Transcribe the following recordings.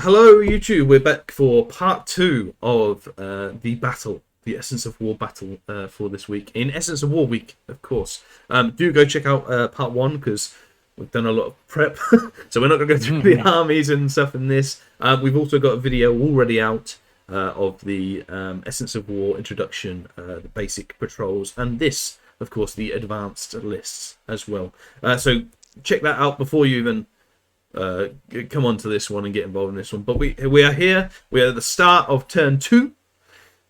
Hello YouTube, we're back for part 2 of the Essence of War battle for this week, in Essence of War week, of course. Do go check out part 1, because we've done a lot of prep, so we're not going to go through the armies and stuff in this. We've also got a video already out of the Essence of War introduction, the basic patrols, and this, of course, the advanced lists as well. So check that out before you even come on to this one and get involved in this one. But we are here. We are at the start of turn 2,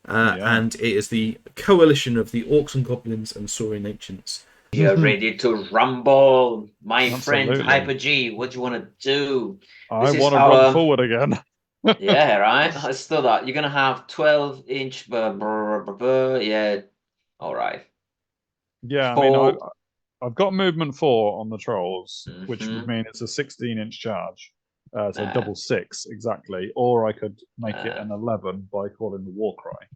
and it is the coalition of the Orcs and Goblins and Saurian Ancients. You're ready to rumble, my friend Absolutely. Hyper G. What do you want to do? I want to run forward again. Yeah, right. Let's do that. You're gonna have 12-inch. Yeah. All right. Yeah, I mean, I've got movement 4 on the trolls, which would mean it's a 16-inch charge. So double 6 exactly, or I could make it an 11 by calling the war cry.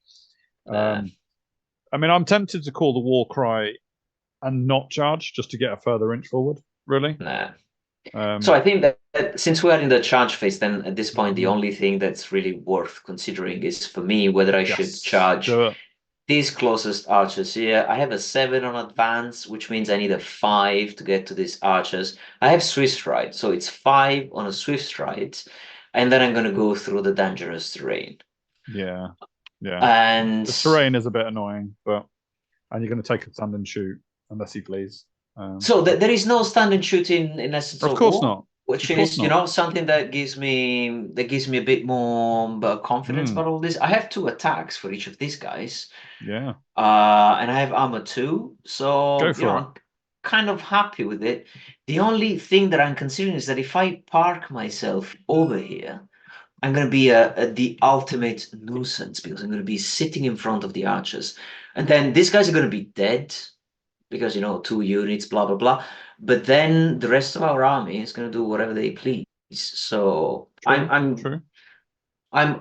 I mean, I'm tempted to call the war cry and not charge just to get a further inch forward. Really? So I think that since we are in the charge phase, then at this point the only thing that's really worth considering is for me whether I should charge these closest archers here. I have a 7 on advance, which means I need a 5 to get to these archers. I have Swift Stride, so it's 5 on a Swift Stride, and then I'm going to go through the dangerous terrain. Yeah. And the terrain is a bit annoying, and you're going to take a stand and shoot unless you please. So there is no stand and shoot in Essence of War? Of course not. Which is, you know, something that gives me a bit more confidence about all this. I have 2 attacks for each of these guys. Yeah. And I have armor 2, so I'm kind of happy with it. The only thing that I'm considering is that if I park myself over here, I'm going to be the ultimate nuisance, because I'm going to be sitting in front of the archers, and then these guys are going to be dead because 2 units, blah blah blah. But then the rest of our army is going to do whatever they please. So I'm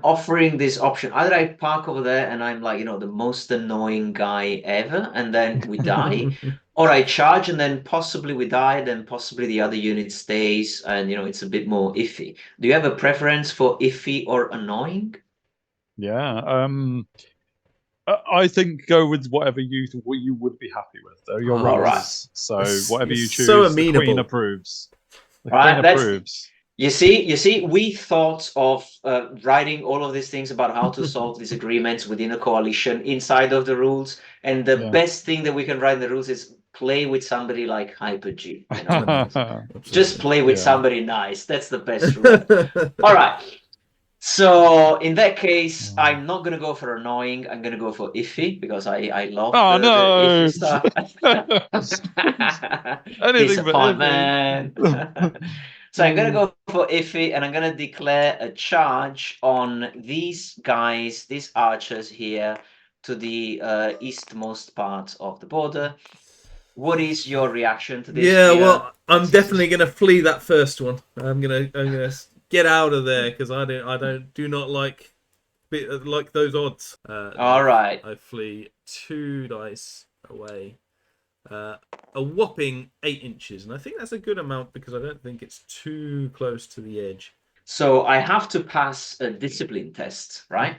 offering this option. Either I park over there and I'm like, the most annoying guy ever, and then we die, or I charge and then possibly we die, then possibly the other unit stays, and it's a bit more iffy. Do you have a preference for iffy or annoying? Yeah. I think go with whatever you would be happy with. Though you're right. So whatever you choose, so amenable. The Queen approves. The Queen approves. You see, we thought of writing all of these things about how to solve these agreements within a coalition inside of the rules, and the best thing that we can write in the rules is play with somebody like Hyper G. Just play with somebody nice. That's the best rule. All right. So in that case, I'm not going to go for annoying. I'm going to go for iffy, because I love the iffy stuff. Disappointment. So I'm going to go for iffy, and I'm going to declare a charge on these guys, these archers here, to the eastmost part of the border. What is your reaction to this? Yeah, well, I'm definitely going to flee that first one. I'm going to get out of there, because I do not like those odds. All right. I flee 2 dice away. A whopping 8 inches, and I think that's a good amount, because I don't think it's too close to the edge. So I have to pass a discipline test, right?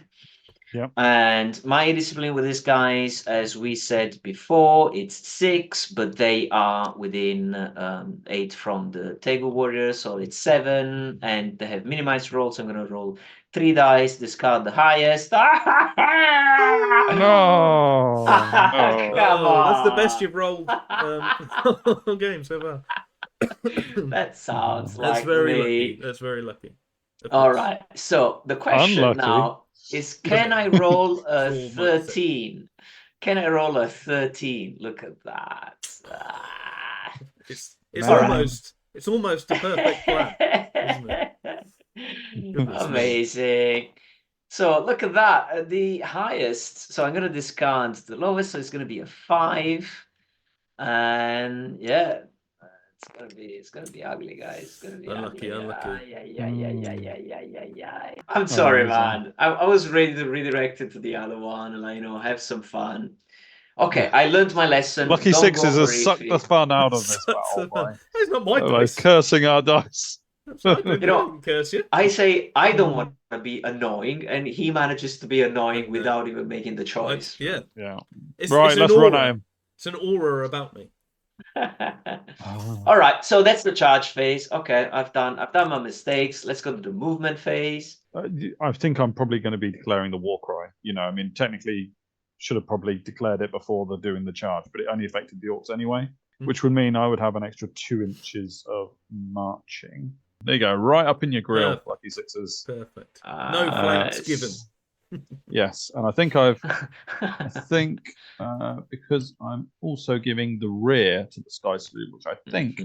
Yeah. And my discipline with these guys, as we said before, it's 6, but they are within 8 from the table warrior, so it's 7, and they have minimized rolls. So I'm going to roll 3 dice, discard the highest. No. Come on. That's the best you've rolled all game so far. That sounds that's like very me. lucky. That's very lucky. All right. So the question Unlucky. now is, can I roll a 13? Can I roll a 13? Look at that. It's almost a perfect plan, isn't it? Amazing. So look at that. The highest. So I'm going to discard the lowest. So it's going to be a 5. And yeah. It's gonna be ugly, guys. It's gonna be unlucky. I'm sorry, man. I was ready to redirect it to the other one and have some fun. Okay, I learned my lesson. Lucky Don't Sixes go has for sucked iffy. the fun out of this battle. It's not my By dice. cursing our dice. You know, I say I don't want to be annoying, and he manages to be annoying without even making the choice. Yeah. Right, let's run at him. It's an aura about me. All right, so that's the charge phase. Okay, I've done my mistakes. Let's go to the movement phase. I think I'm probably going to be declaring the war cry. You know, I mean, technically, should have probably declared it before the doing the charge, but it only affected the orcs anyway, which would mean I would have an extra 2 inches of marching. There you go, right up in your grill, Lucky Sixes. Perfect. No flanks given. Yes, and I think because I'm also giving the rear to the Sky Salute, which I think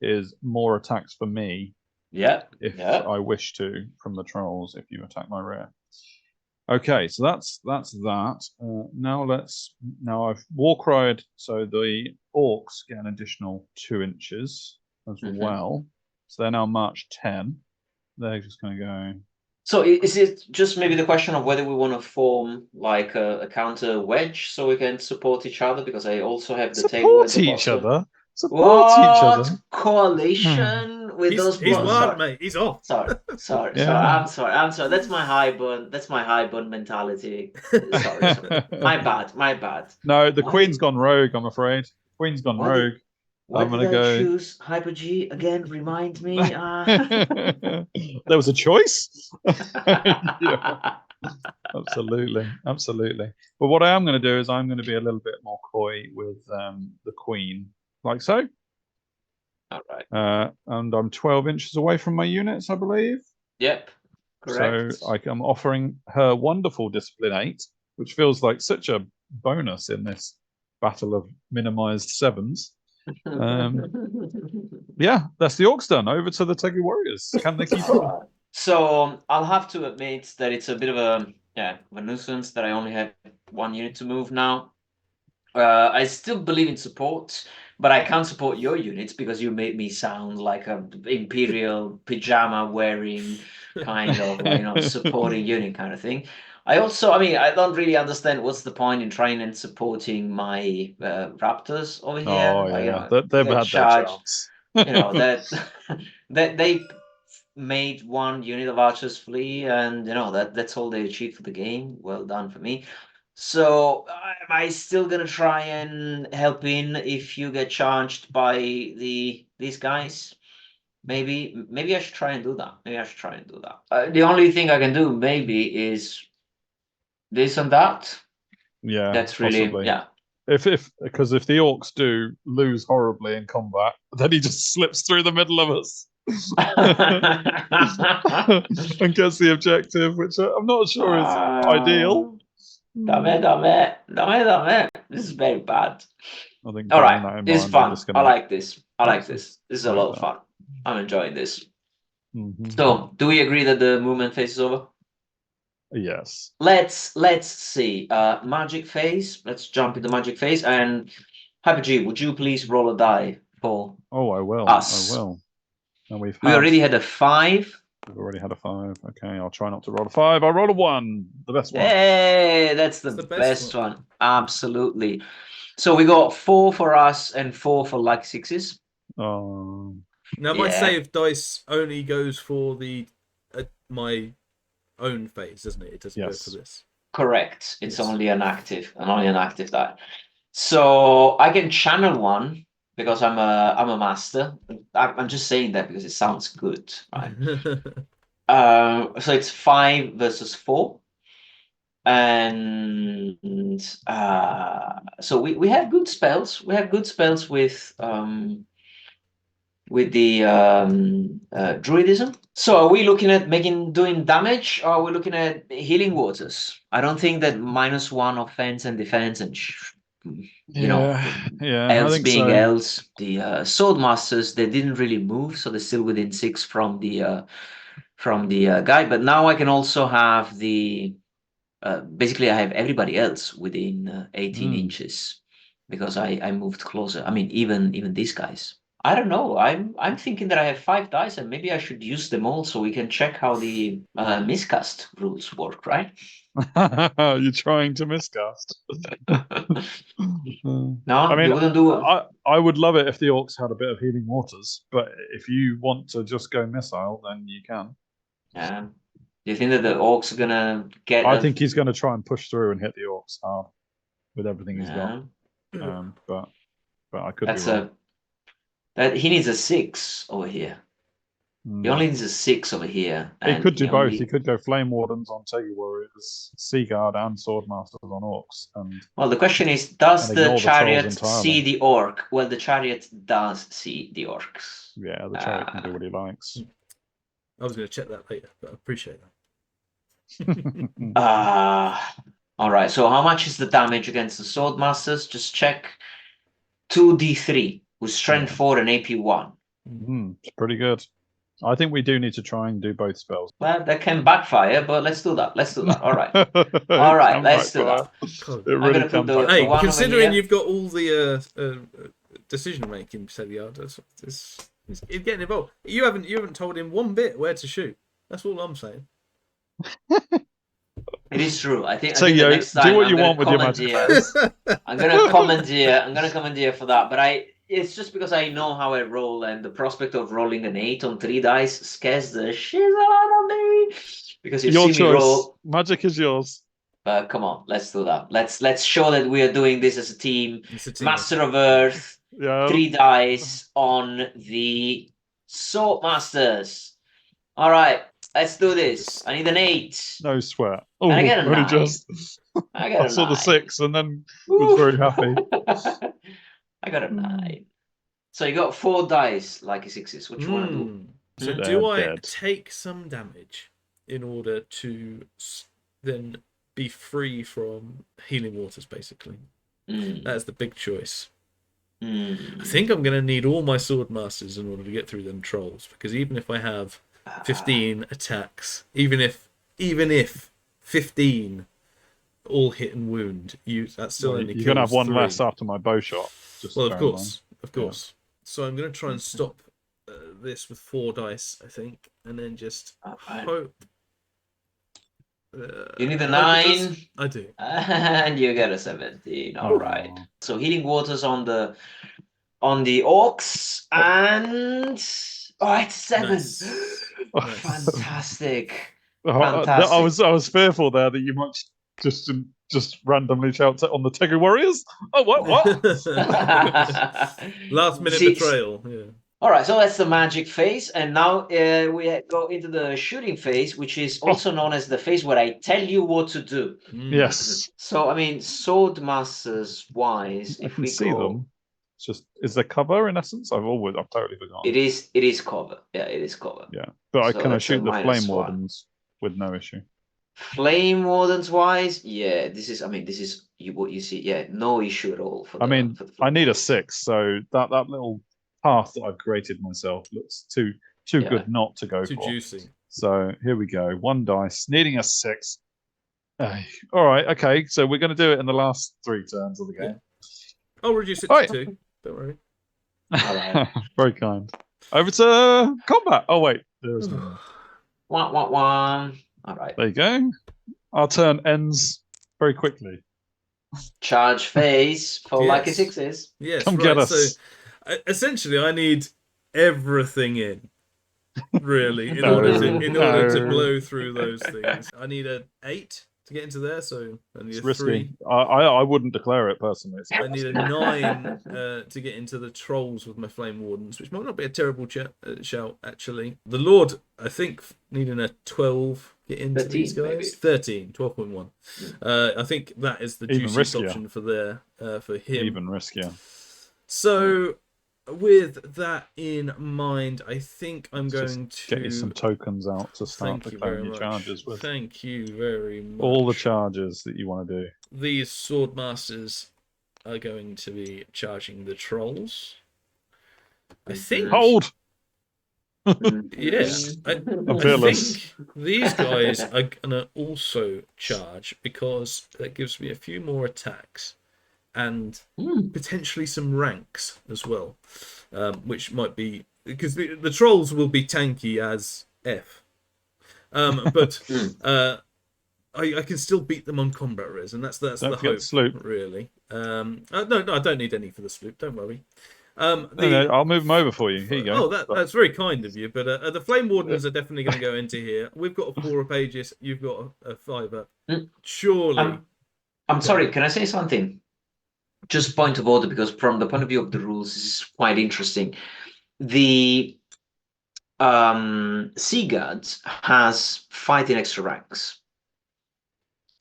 is more attacks for me. Yeah. If I wish to from the trolls, if you attack my rear. Okay, so that's that. Now I've war cried, so the orcs get an additional 2 inches as well. So they're now March 10. They're just going to go. So is it just maybe the question of whether we want to form like a counter wedge so we can support each other? Because I also have the table at the bottom. Support each other. Coalition with those. He's wild, mate. He's off. Sorry. I'm sorry. That's my high burn mentality. Sorry. My bad. No, the Queen's gone rogue. I'm afraid. Queen's gone rogue. Why did I choose Hyper G again? Remind me. There was a choice. Yeah. Absolutely. But what I am going to do is I'm going to be a little bit more coy with the Queen, like so. All right. And I'm 12 inches away from my units, I believe. Yep. Correct. So I'm offering her wonderful Discipline 8, which feels like such a bonus in this battle of minimized 7s. Yeah, that's the orcs done. Over to the Piteglio warriors. Can they keep up? So I'll have to admit that it's a bit of a nuisance that I only have 1 unit to move now. I still believe in support, but I can't support your units because you made me sound like a imperial pajama wearing kind of supporting unit kind of thing. I don't really understand what's the point in trying and supporting my raptors over here. Oh yeah, they've had their chance. That they made 1 unit of archers flee, and that's all they achieved for the game. Well done for me. So am I still gonna try and help in if you get charged by these guys? Maybe I should try and do that. The only thing I can do maybe is this and that. Yeah, that's really possibly. Because if the orcs do lose horribly in combat, then he just slips through the middle of us and gets the objective, which I'm not sure is ideal. Dame. This is very bad. I think. All right, this is fun. I like this. This is a lot of fun. I'm enjoying this. So, do we agree that the movement phase is over? Yes. Let's see. Magic phase. Let's jump into magic phase. And Hyper G, would you please roll a die for? Oh, I will. Us. I will. And we already had a 5. We've already had a 5. Okay, I'll try not to roll a 5. I rolled a 1. The best one. Hey, that's the best one. Absolutely. So we got 4 for us and 4 for Lucky Sixes. Oh. Now my save dice only goes for the my own phase, doesn't it? It doesn't go for this. Correct. It's only an active die. So I can channel 1 because I'm a master. I'm just saying that because it sounds good, right? So it's 5 versus 4. And so we have good spells. We have good spells with the druidism. So are we looking at doing damage, or are we looking at healing waters? I don't think that -1 offense and defense and elves being elves. The sword masters, they didn't really move, so they're still within 6 from the guy. But now I can also have the basically I have everybody else within 18 inches because I moved closer. I mean, even these guys I don't know. I'm thinking that I have 5 dice, and maybe I should use them all so we can check how the miscast rules work, right? You're trying to miscast. No, I mean, you wouldn't do it. I would love it if the orcs had a bit of healing waters, but if you want to just go missile, then you can. Yeah. Do you think that the orcs are gonna get? I think he's going to try and push through and hit the orcs hard with everything he's Yeah. got. But I could That's be wrong. that he needs a 6 over here. He only needs a 6 over here. He could do both. He could go Flame Wardens on Piteglio Warriors, Sea Guard, and Swordmasters on Orcs. Well, the question is, does the ignore the chariot trolls entirely. see the orc? Well, the chariot does see the orcs. Yeah, the chariot can do what he likes. I was going to check that later, but I appreciate that. All right. So how much is the damage against the Swordmasters? Just check. 2d3 with Strength 4 and AP 1. It's pretty good. I think we do need to try and do both spells. Well, that can backfire, but let's do that. All right. All right, let's do that. It really can backfire. Hey, considering you've got all the decision making, it's getting involved. You haven't told him one bit where to shoot. That's all I'm saying. It is true. I think the next time do what you want with your magic. I'm gonna commandeer for that. But it's just because I know how I roll, and the prospect of rolling an 8 on 3 dice scares the shit out of me. Because you see me roll. Magic is yours. Come on, let's do that. Let's show that we are doing this as a team. Master of Earth. 3 dice on the Swordmasters. All right. Let's do this. I need an 8. No sweat. Oh, I get a 9. I saw the 6 and then was very happy. I got a 9. So you got 4 dice, lucky 6s. What you want to do? So do I take some damage in order to then be free from healing waters, basically? That's the big choice. I think I'm going to need all my Swordmasters in order to get through them trolls, because even if I have 15 attacks, even if 15 all hit and wound, that's still only you're gonna have 1 3. less after my bow shot. Well, of course. Yeah. So I'm gonna try and stop this with 4 dice, I think, and then just hope. You need a 9. I do, and you get a 17. All right. So healing waters on the orcs, and it's 7. Nice. Fantastic. Fantastic. I was fearful there that you might just randomly shout on the Piteglio Warriors. Oh, what? Last minute betrayal. Yeah. All right, so that's the magic phase, and now we go into the shooting phase, which is also known as the phase where I tell you what to do. Yes. So, I mean, Swordmasters wise, if we see them. Is there cover in essence? I've totally forgotten. It is cover. Yeah, it is cover. Yeah, but can I shoot the Flame Wardens with no issue? Flame Wardens wise, yeah, this is what you see. Yeah, no issue at all. I need a 6, so that little path that I've created myself looks too good not to go for. Too juicy. So here we go. 1 dice, needing a 6. All right, okay. So we're going to do it in the last 3 turns of the game. I'll reduce it to 2. Don't worry. Very kind. Over to combat. Oh wait, there is no. One. All right. There you go. Our turn ends very quickly. Charge phase for lucky 6s. Yes. Come get us. So essentially, I need everything in. Really, in order to blow through those things, I need an 8 to get into there. So I need a 3. I wouldn't declare it personally. I need a 9 to get into the trolls with my Flame Wardens, which might not be a terrible shout actually. The Lord, I think, needing a 12 get into 13, these guys. 13, 12.1. I think that is the juiciest option for him. Even riskier. So, with that in mind, I think I'm going to get you some tokens out to start declaring your charges with. Thank you very much. All the charges that you want to do. These Swordmasters are going to be charging the trolls. I think. Hold. Yes, I think these guys are gonna also charge because that gives me a few more attacks, and potentially some ranks as well, which might be because the trolls will be tanky as F, but I can still beat them on combat res, and that's the hope, sloop. really. No, I don't need any for the sloop. Don't worry. No, I'll move them over for you. Here you go. Oh, that's very kind of you. But the Flame Wardens are definitely going to go into here. We've got a 4 pages. You've got a 5. Surely. I'm sorry. Can I say something? Just point of order, because from the point of view of the rules, this is quite interesting. The Sea Guards has fighting extra ranks.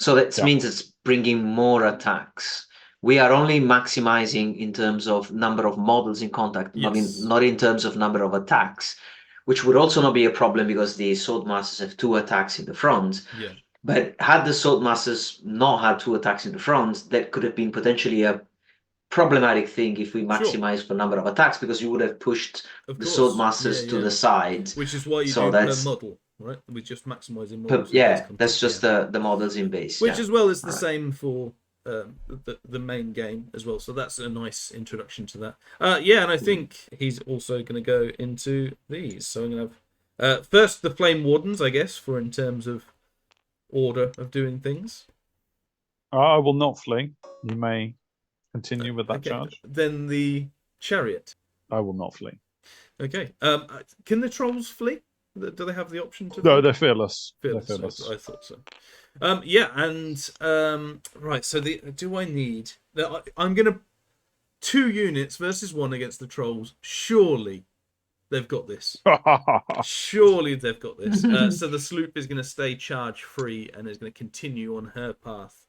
So that means it's bringing more attacks. We are only maximizing in terms of number of models in contact, not in terms of number of attacks, which would also not be a problem because the Swordmasters have 2 attacks in the front. Yeah. But had the Swordmasters not had 2 attacks in the front, that could have been potentially a problematic thing if we maximize for number of attacks, because you would have pushed the Swordmasters to the side. Which is why you do per model, right? We're just maximizing models. That's just the models in base. Which as well is the same for the main game as well. So that's a nice introduction to that. And I think he's also going to go into these. So I'm going to have first the Flame Wardens, I guess, for in terms of order of doing things. I will not flee. You may continue with that charge. Then the Chariot. I will not flee. Okay. Can the trolls flee? Do they have the option to? No, they're fearless. Fearless. They're fearless. I thought so. Right. So do I need? I'm gonna 2 units versus 1 against the trolls. Surely they've got this. Surely they've got this. So the sloop is going to stay charge free and is going to continue on her path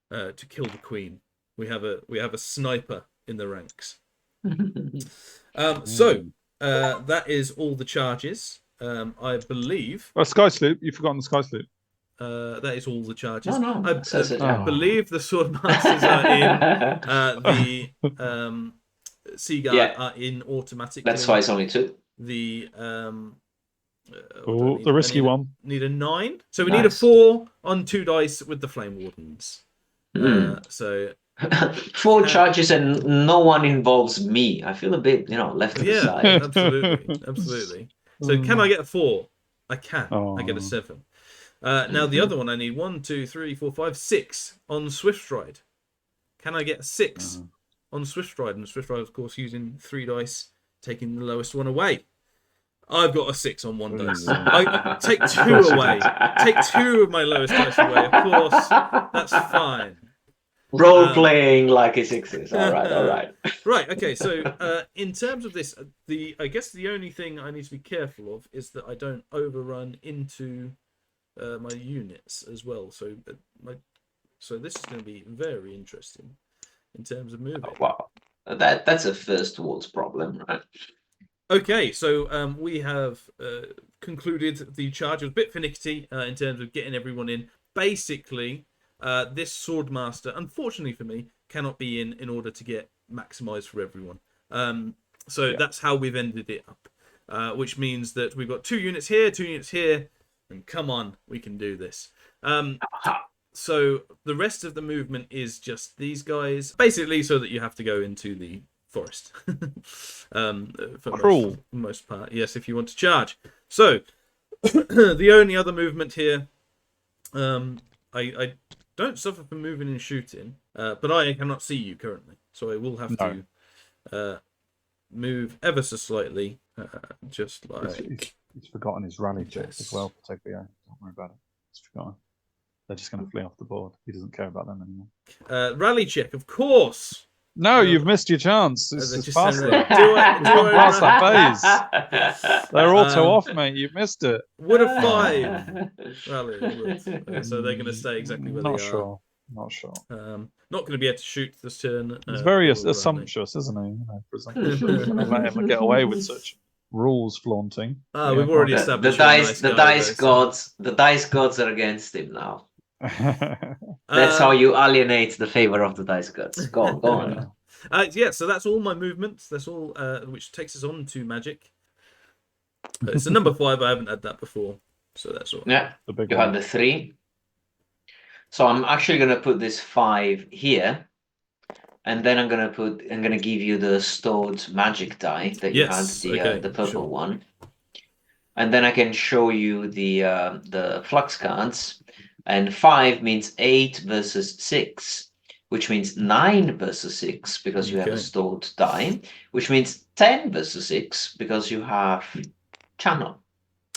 to kill the queen. We have a sniper in the ranks. That is all the charges. I believe. Sky sloop. You've forgotten the sky sloop. That is all the charges. No, I believe the Swordmasters are in the Sea Guard are in automatic. That's why it's only 2. The the risky one. Need a 9. So we need a 4 on 2 dice with the Flame Wardens. So 4 charges and no one involves me. I feel a bit, left to the side. Absolutely. So can I get a 4? I can. I get a 7. Now the other one I need 1, 2, 3, 4, 5, 6 on Swift Stride. Can I get a 6 on Swift Stride? And Swift Stride, of course, using 3 dice, taking the lowest one away. I've got a 6 on 1 dice. I take 2 away. Take 2 of my lowest dice away. Of course, that's fine. Role playing like a 6 is. All right. Right. Okay. So in terms of this, I guess the only thing I need to be careful of is that I don't overrun into my units as well. So this is going to be very interesting in terms of moving. Oh, wow, that's a first world problem, right? Okay, so we have concluded the charge. It was a bit finicky in terms of getting everyone in. Basically, this Swordmaster, unfortunately for me, cannot be in order to get maximized for everyone. That's how we've ended it up, which means that we've got 2 units here, 2 units here, and come on, we can do this. So the rest of the movement is just these guys, basically, so that you have to go into the forest for most part. Yes, if you want to charge. So the only other movement here, I don't suffer from moving and shooting, but I cannot see you currently, so I will have to move ever so slightly, just like. He's forgotten his rally check as well. Piteglio. Don't worry about it. He's forgotten. They're just going to flee off the board. He doesn't care about them anymore. Rally check, of course. No, you've missed your chance. It's past them. Past that phase. They're auto off, mate. You've missed it. Would a 5 rally? So they're going to stay exactly where they are. Not sure. Not going to be able to shoot this turn. He's very assumptuous, isn't he? He's going to let him get away with such rules flaunting. We've already established the dice gods are against him now. That's how you alienate the favor of the dice gods. Go on. So that's all my movements. That's all, which takes us on to magic. It's a number 5. I haven't had that before, so that's all. Yeah, you had the 3. So I'm actually going to put this 5 here, and then I'm gonna give you the stored magic die that you had, the purple one, and then I can show you the flux cards. And 5 means 8 versus 6, which means 9 versus 6 because you have a stored die, which means 10 versus 6 because you have channel.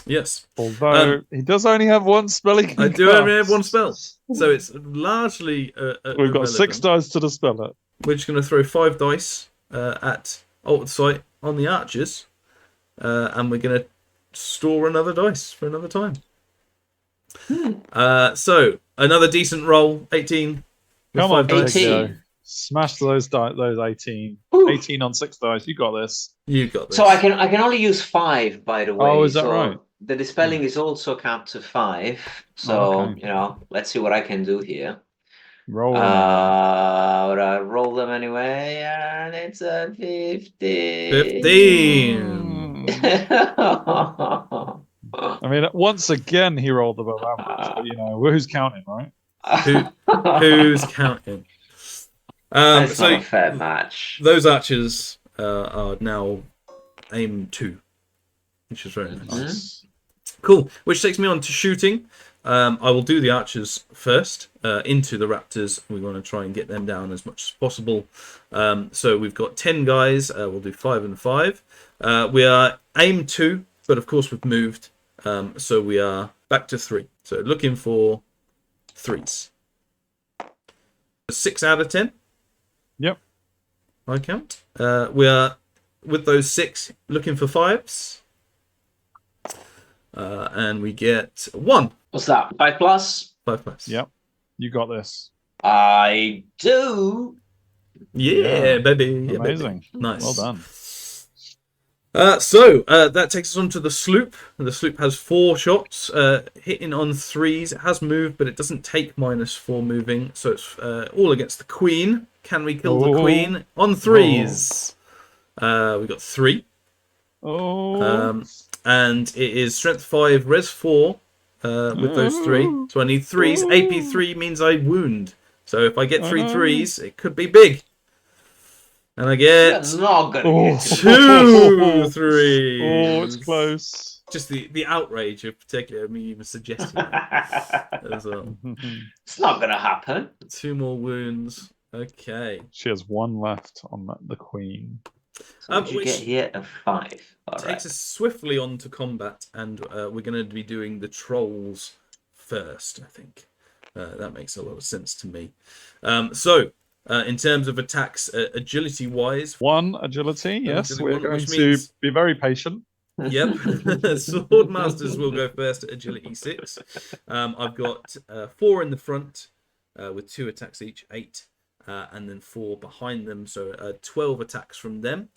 Yes. Although he does only have one spell he can I do only have one spell. So it's largely we've got 6 dice to dispel it. We're just going to throw 5 dice at Altered Sight on the archers. And we're going to store another dice for another time. So another decent roll, 18. Come on, 18. Smash those 18. Ooh. 18 on 6 dice. You got this. You got this. So I can only use 5, by the way. Oh, is that right? The dispelling is also capped to 5. So let's see what I can do here. Roll them. I roll them anyway, and it's a 15. 15. I mean, once again he rolled above average, but who's counting, right? Who's counting? That's not a fair match. Those archers are now aim 2, which is very nice. Cool. Which takes me on to shooting. I will do the archers first into the raptors. We want to try and get them down as much as possible. So we've got 10 guys. We'll do 5 and 5. We are aim 2, but of course we've moved. So we are back to 3. So looking for 3s. 6 out of 10. Yep. I count. We are, with those 6, looking for 5s. And we get 1. What's that? 5 plus? 5 plus. Yep. You got this. I do. Yeah, baby. Yeah, amazing. Baby. Nice. Well done. So that takes us on to the sloop. The sloop has 4 shots, hitting on 3s. It has moved, but it doesn't take -4 moving. So it's all against the queen. Can we kill the queen? On 3s. We got 3. And it is strength 5, res 4 with those 3. So I need 3s. AP 3 means I wound. So if I get 3 3s, it could be big. And I get 2 3s. Oh, it's close. Just the outrage of Piteglio, me even suggesting that as well. It's not going to happen. 2 more wounds. Okay. She has 1 left on the queen. So you get here a 5. Takes us swiftly on to combat, and we're going to be doing the trolls first, I think. That makes a lot of sense to me. In terms of attacks, agility-wise... 1 agility, yes. We're going to be very patient. Yep. Swordmasters will go first at agility 6. I've got 4 in the front with 2 attacks each, 8. And then 4 behind them, so 12 attacks from them.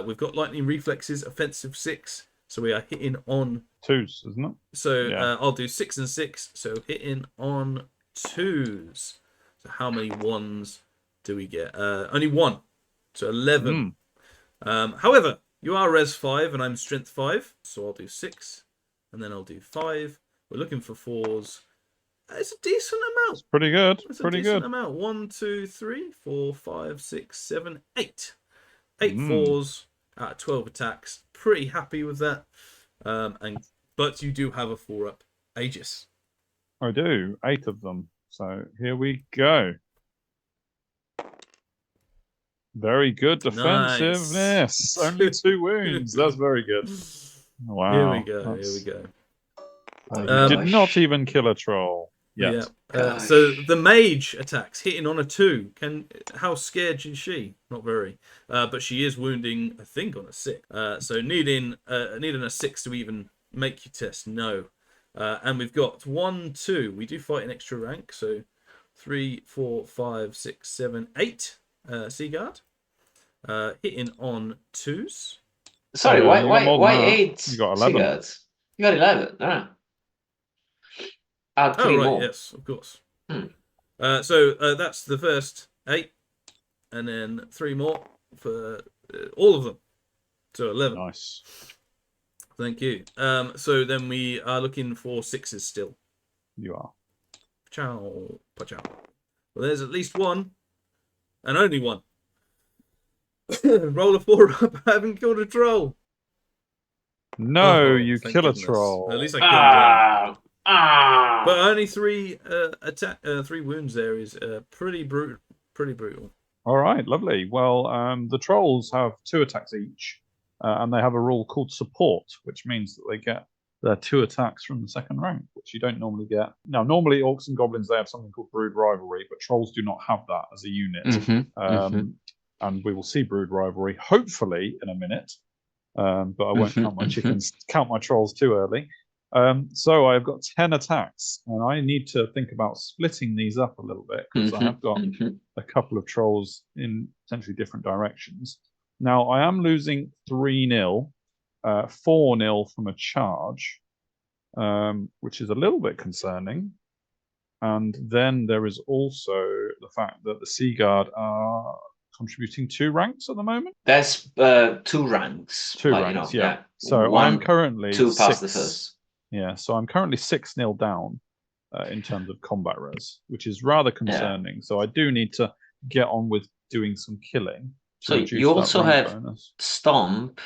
We've got lightning reflexes, offensive 6, so we are hitting on 2s, isn't it? So I'll do 6 and 6, so hitting on 2s. So how many 1s do we get? Only 1, so 11. However, you are res 5 and I'm strength 5, so I'll do 6, and then I'll do 5. We're looking for 4s. It's a decent amount. It's pretty good. It's pretty a decent good amount. 1, 2, 3, 4, 5, 6, 7, 8. 8 4s out of 12 attacks. Pretty happy with that. But you do have a 4-up Aegis. I do. 8 of them. So here we go. Very good defensiveness. Nice. Only 2 wounds. That's very good. Wow. Here we go. Here we go. Did not even kill a troll. Yet. Yeah. So the mage attacks, hitting on a 2. How scared is she? Not very. But she is wounding, I think, on a 6. So needing a 6 to even make your test. No. And we've got 1, 2. We do fight an extra rank. So 3, 4, 5, 6, 7, 8. Seaguard. Hitting on 2s. Sorry, why 8? You got 11. Seaguards? You got 11. Oh. Add 3 more. Yes, of course. So that's the first 8, and then 3 more for all of them. So 11. Nice. Thank you. So then we are looking for 6s still. You are. Ciao. Pachow. Well, there's at least 1. And only one. Roll a 4 up. I haven't killed a troll. No, you thank kill a goodness. troll. At least I killed one. Ah! But only 3 3 wounds there is pretty brutal. All right, lovely. Well, the trolls have 2 attacks each, and they have a rule called support, which means that they get their 2 attacks from the second rank, which you don't normally get. Now, normally orcs and goblins, they have something called brood rivalry, but trolls do not have that as a unit. And we will see brood rivalry hopefully in a minute, but I won't count my chickens, count my trolls too early. So I've got 10 attacks, and I need to think about splitting these up a little bit because I have got a couple of trolls in potentially different directions. Now, I am losing 3-0, 4-0 from a charge, which is a little bit concerning. And then there is also the fact that the Sea Guard are contributing 2 ranks at the moment. That's 2 ranks. 2 ranks, yeah. So I'm currently 2 past the first. Yeah, so I'm currently 6-0 down in terms of combat res, which is rather concerning. So I do need to get on with doing some killing. So you also have Stomp,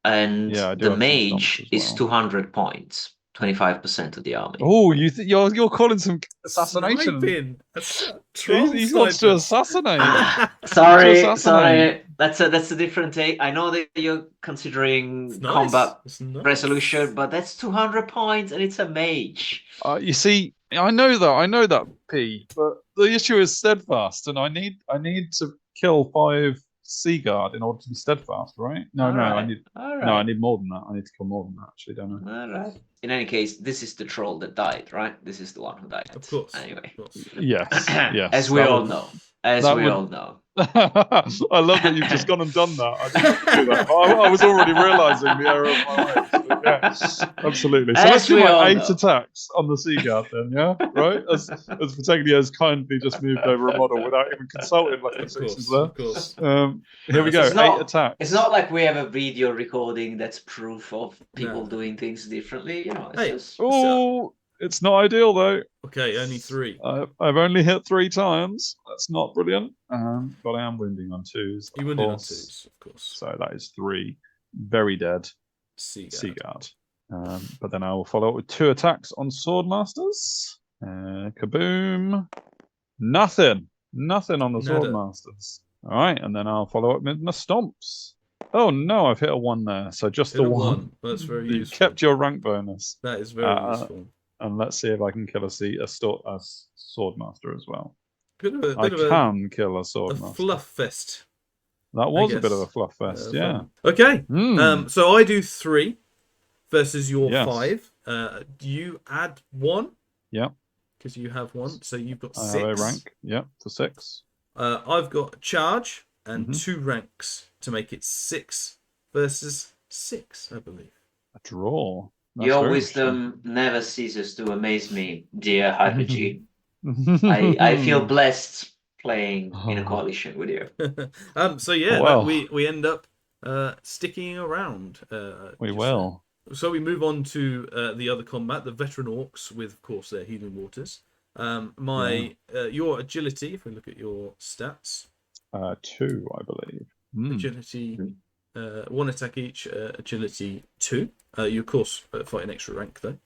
and the Mage is 200 points. 25% of the army. Oh, you're calling some assassination. He wants to assassinate. Sorry. That's a different take. I know that you're considering combat resolution, but that's 200 points, and it's a mage. You see, I know that P, but the issue is steadfast, and I need to kill 5 Sea Guard in order to be steadfast, right? No, I need more than that. I need to kill more than that, actually, don't I? All right. In any case, this is the troll that died, right? This is the one who died. Of course. Anyway. Of course. Yes. As we all know. I love that you've just gone and done that. I didn't do that. I was already realising the error of my ways. So, yeah, absolutely. So let's do my 8 attacks on the Sea Guard then, yeah? Right? As Piteglio has kindly just moved over a model without even consulting like the fixes there. Of course. Here we go, 8 attacks. It's not like we have a video recording that's proof of people doing things differently. You know, it's not ideal though. Okay, only 3. I've only hit 3 times. That's not brilliant. But I am wounding on 2s. You wounded on 2s, of course. So that is 3 very dead Sea Guard. But then I will follow up with 2 attacks on Swordmasters. Kaboom. Nothing on the Swordmasters. All right, and then I'll follow up with my Stomps. Oh no, I've hit a 1 there. So just the 1. That's very useful. You kept your rank bonus. That is very useful. And let's see if I can kill a Swordmaster as well. I can kill a Swordmaster. A fluff fest. That was a bit of a fluff fest, yeah. Okay, so I do 3 versus your 5. Do you add 1? Yeah. Because you have 1, so you've got 6. I have a rank, for 6. I've got charge and 2 ranks to make it 6 versus 6, I believe. A draw. That's your wisdom never ceases to amaze me, dear HBE. I feel blessed playing in a coalition with you. So yeah, we end up sticking around. We will. So we move on to the other combat, the veteran orcs with, of course, their healing waters. Your agility, if we look at your stats. 2, I believe. Agility, 1 attack each. Agility 2. You of course fight an extra rank though.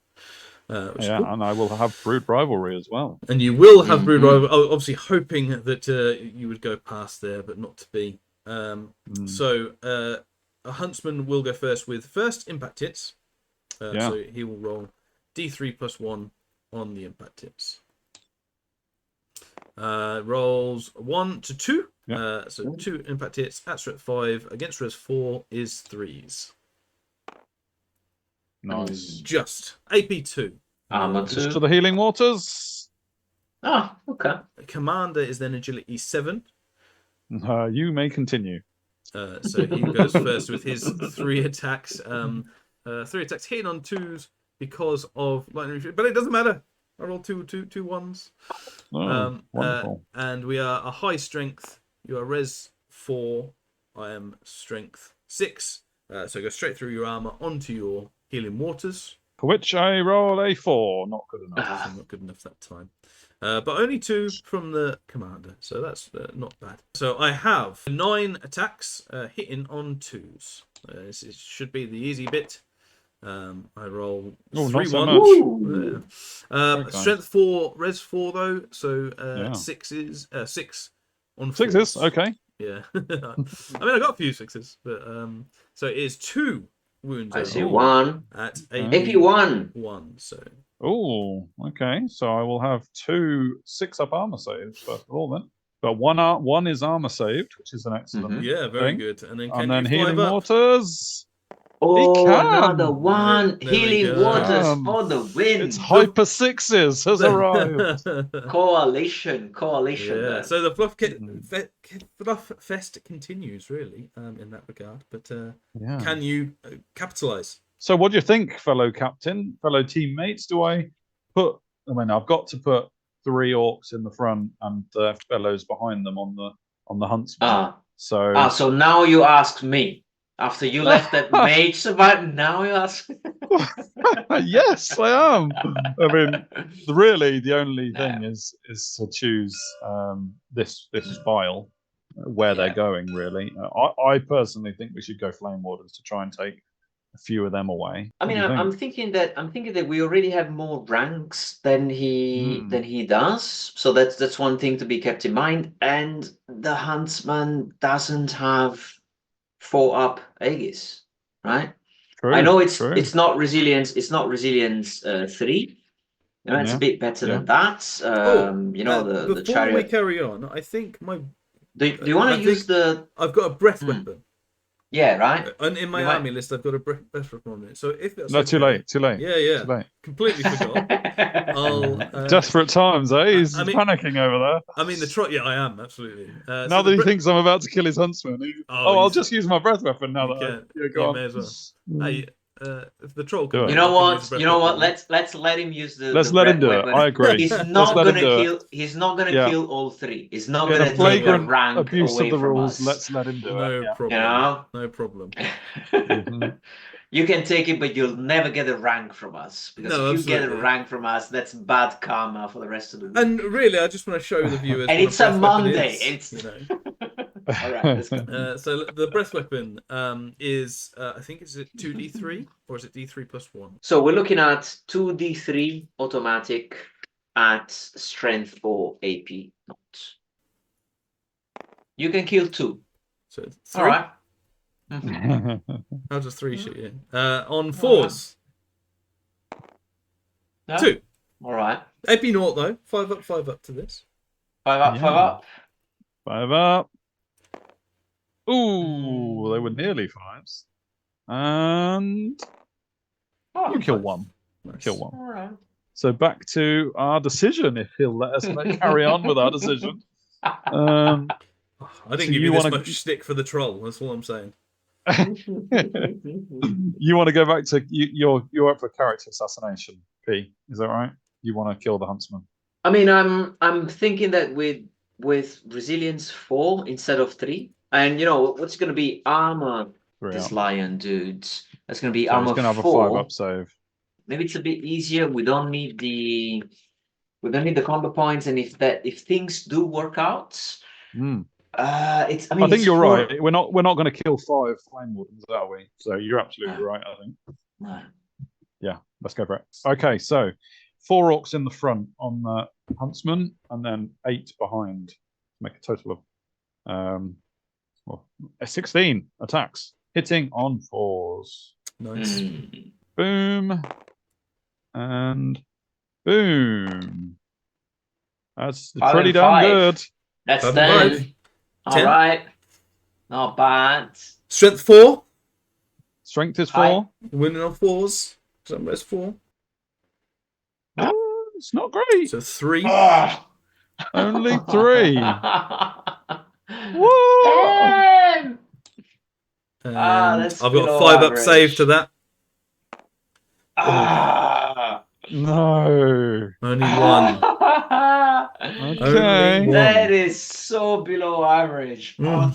Cool. And I will have brood rivalry as well. And you will have brood rivalry. Obviously, hoping that you would go past there, but not to be. So a huntsman will go first with first impact hits. So he will roll D3 plus 1 on the impact hits. Rolls 1 to 2. So 2 impact hits at threat 5 against res 4 is 3s. Nice. Just AP 2. Armor 2. Just to the healing waters. Oh, okay. Commander is then agility 7. You may continue. So he goes first with his 3 attacks. 3 attacks hitting on 2s because of lightning, but it doesn't matter. I rolled two 1s. Wonderful. And we are a high strength. You are res 4. I am strength 6. So go straight through your armor onto your healing waters. For which I roll a 4. Not good enough. Not good enough that time. but only 2 from the commander, so that's not bad. So I have 9 attacks hitting on 2s. This should be the easy bit. I roll 3 ones. Yeah. Strength 4, res 4 though, so 6s, 6 on 4s. 6s, okay. Yeah. I mean, I got a few 6s, but so it is 2 wounds. I see 1 at AP 1. So. Oh, okay. So I will have 2 6-up armor saves first of all then. But one is armor saved, which is an excellent Yeah, very thing. good. And then and then healing waters. Oh, another one. Healing waters for the win. It's Hyper 6s has arrived. Coalition. Yeah. So the fluff fest continues really in that regard. But can you capitalize? So what do you think, fellow captain, fellow teammates? I've got to put 3 orcs in the front and the fellows behind them on the huntsman. So now you ask me. After you left that mage survive, now you ask. Yes, I am. I mean, really, the only thing is to choose this file where they're going. Really, I personally think we should go flame warders to try and take a few of them away. I mean, I'm thinking that we already have more ranks than he does, so that's one thing to be kept in mind. And the huntsman doesn't have 4-up Aegis, right? True, I know it's not resilience. It's not resilience 3. You know, it's a bit better than that. The before chariot. we carry on, I think my. Do you want to use the? I've got a breath weapon. Yeah, right. And in my army list, I've got a breath weapon on it. So if that's too late. Yeah. Too late. Completely forgot. I'll desperate times, eh? He's panicking over there. I mean, the trot. Yeah, I am absolutely. Now that he thinks I'm about to kill his huntsman, I'll just use my breath weapon now. Go on. May as well. Hey, if the troll. You know what? Let's let him use the. Let's let him do it. I agree. He's not gonna kill. He's not gonna kill all 3. He's not gonna take a rank abuse away of the from rules. us. Let's let him do it. No problem. You know? No problem. You can take it, but you'll never get a rank from us. Because if you get a rank from us, that's bad karma for the rest of the week. And really, I just want to show the viewers. And it's a Monday. It's all right. Let's go. So the breath weapon is, I think, is it 2d3 or is it d3 plus 1? So we're looking at 2d3 automatic at strength 4 AP not. You can kill 2. So 3. All right. How does 3 shoot you? On 4s. 2. All right. AP naught though. 5 up to this. 5 up, 5 up. 5 up. Ooh, they were nearly 5s. And you kill 1. Nice. Kill 1. All right. So back to our decision, if he'll let us carry on with our decision. I didn't give you this much stick for the troll. That's all I'm saying. You want to go back to you're up for character assassination, P? Is that right? You want to kill the huntsman? I mean, I'm thinking that with resilience 4 instead of 3, and what's going to be armor? This lion, dude. That's going to be armor 4. He's going to have a 5-up save. Maybe it's a bit easier. We don't need the combo points, and if things do work out. I think you're right. We're not going to kill 5 flame wardens, are we? So you're absolutely right. I think. No. Yeah, let's go for it. Okay, so 4 orcs in the front on the huntsman, and then 8 behind to make a total of 16 attacks, hitting on 4s. Nice. Boom and boom. That's pretty damn good. That's 10. All right. Not bad. Strength 4. Strength is 4. Winning on 4s. Somewhere's 4. It's not great. So 3. Only 3. Whoa! And I've got a 5-up save to that. No. Only 1. Okay. That is so below average. Oh,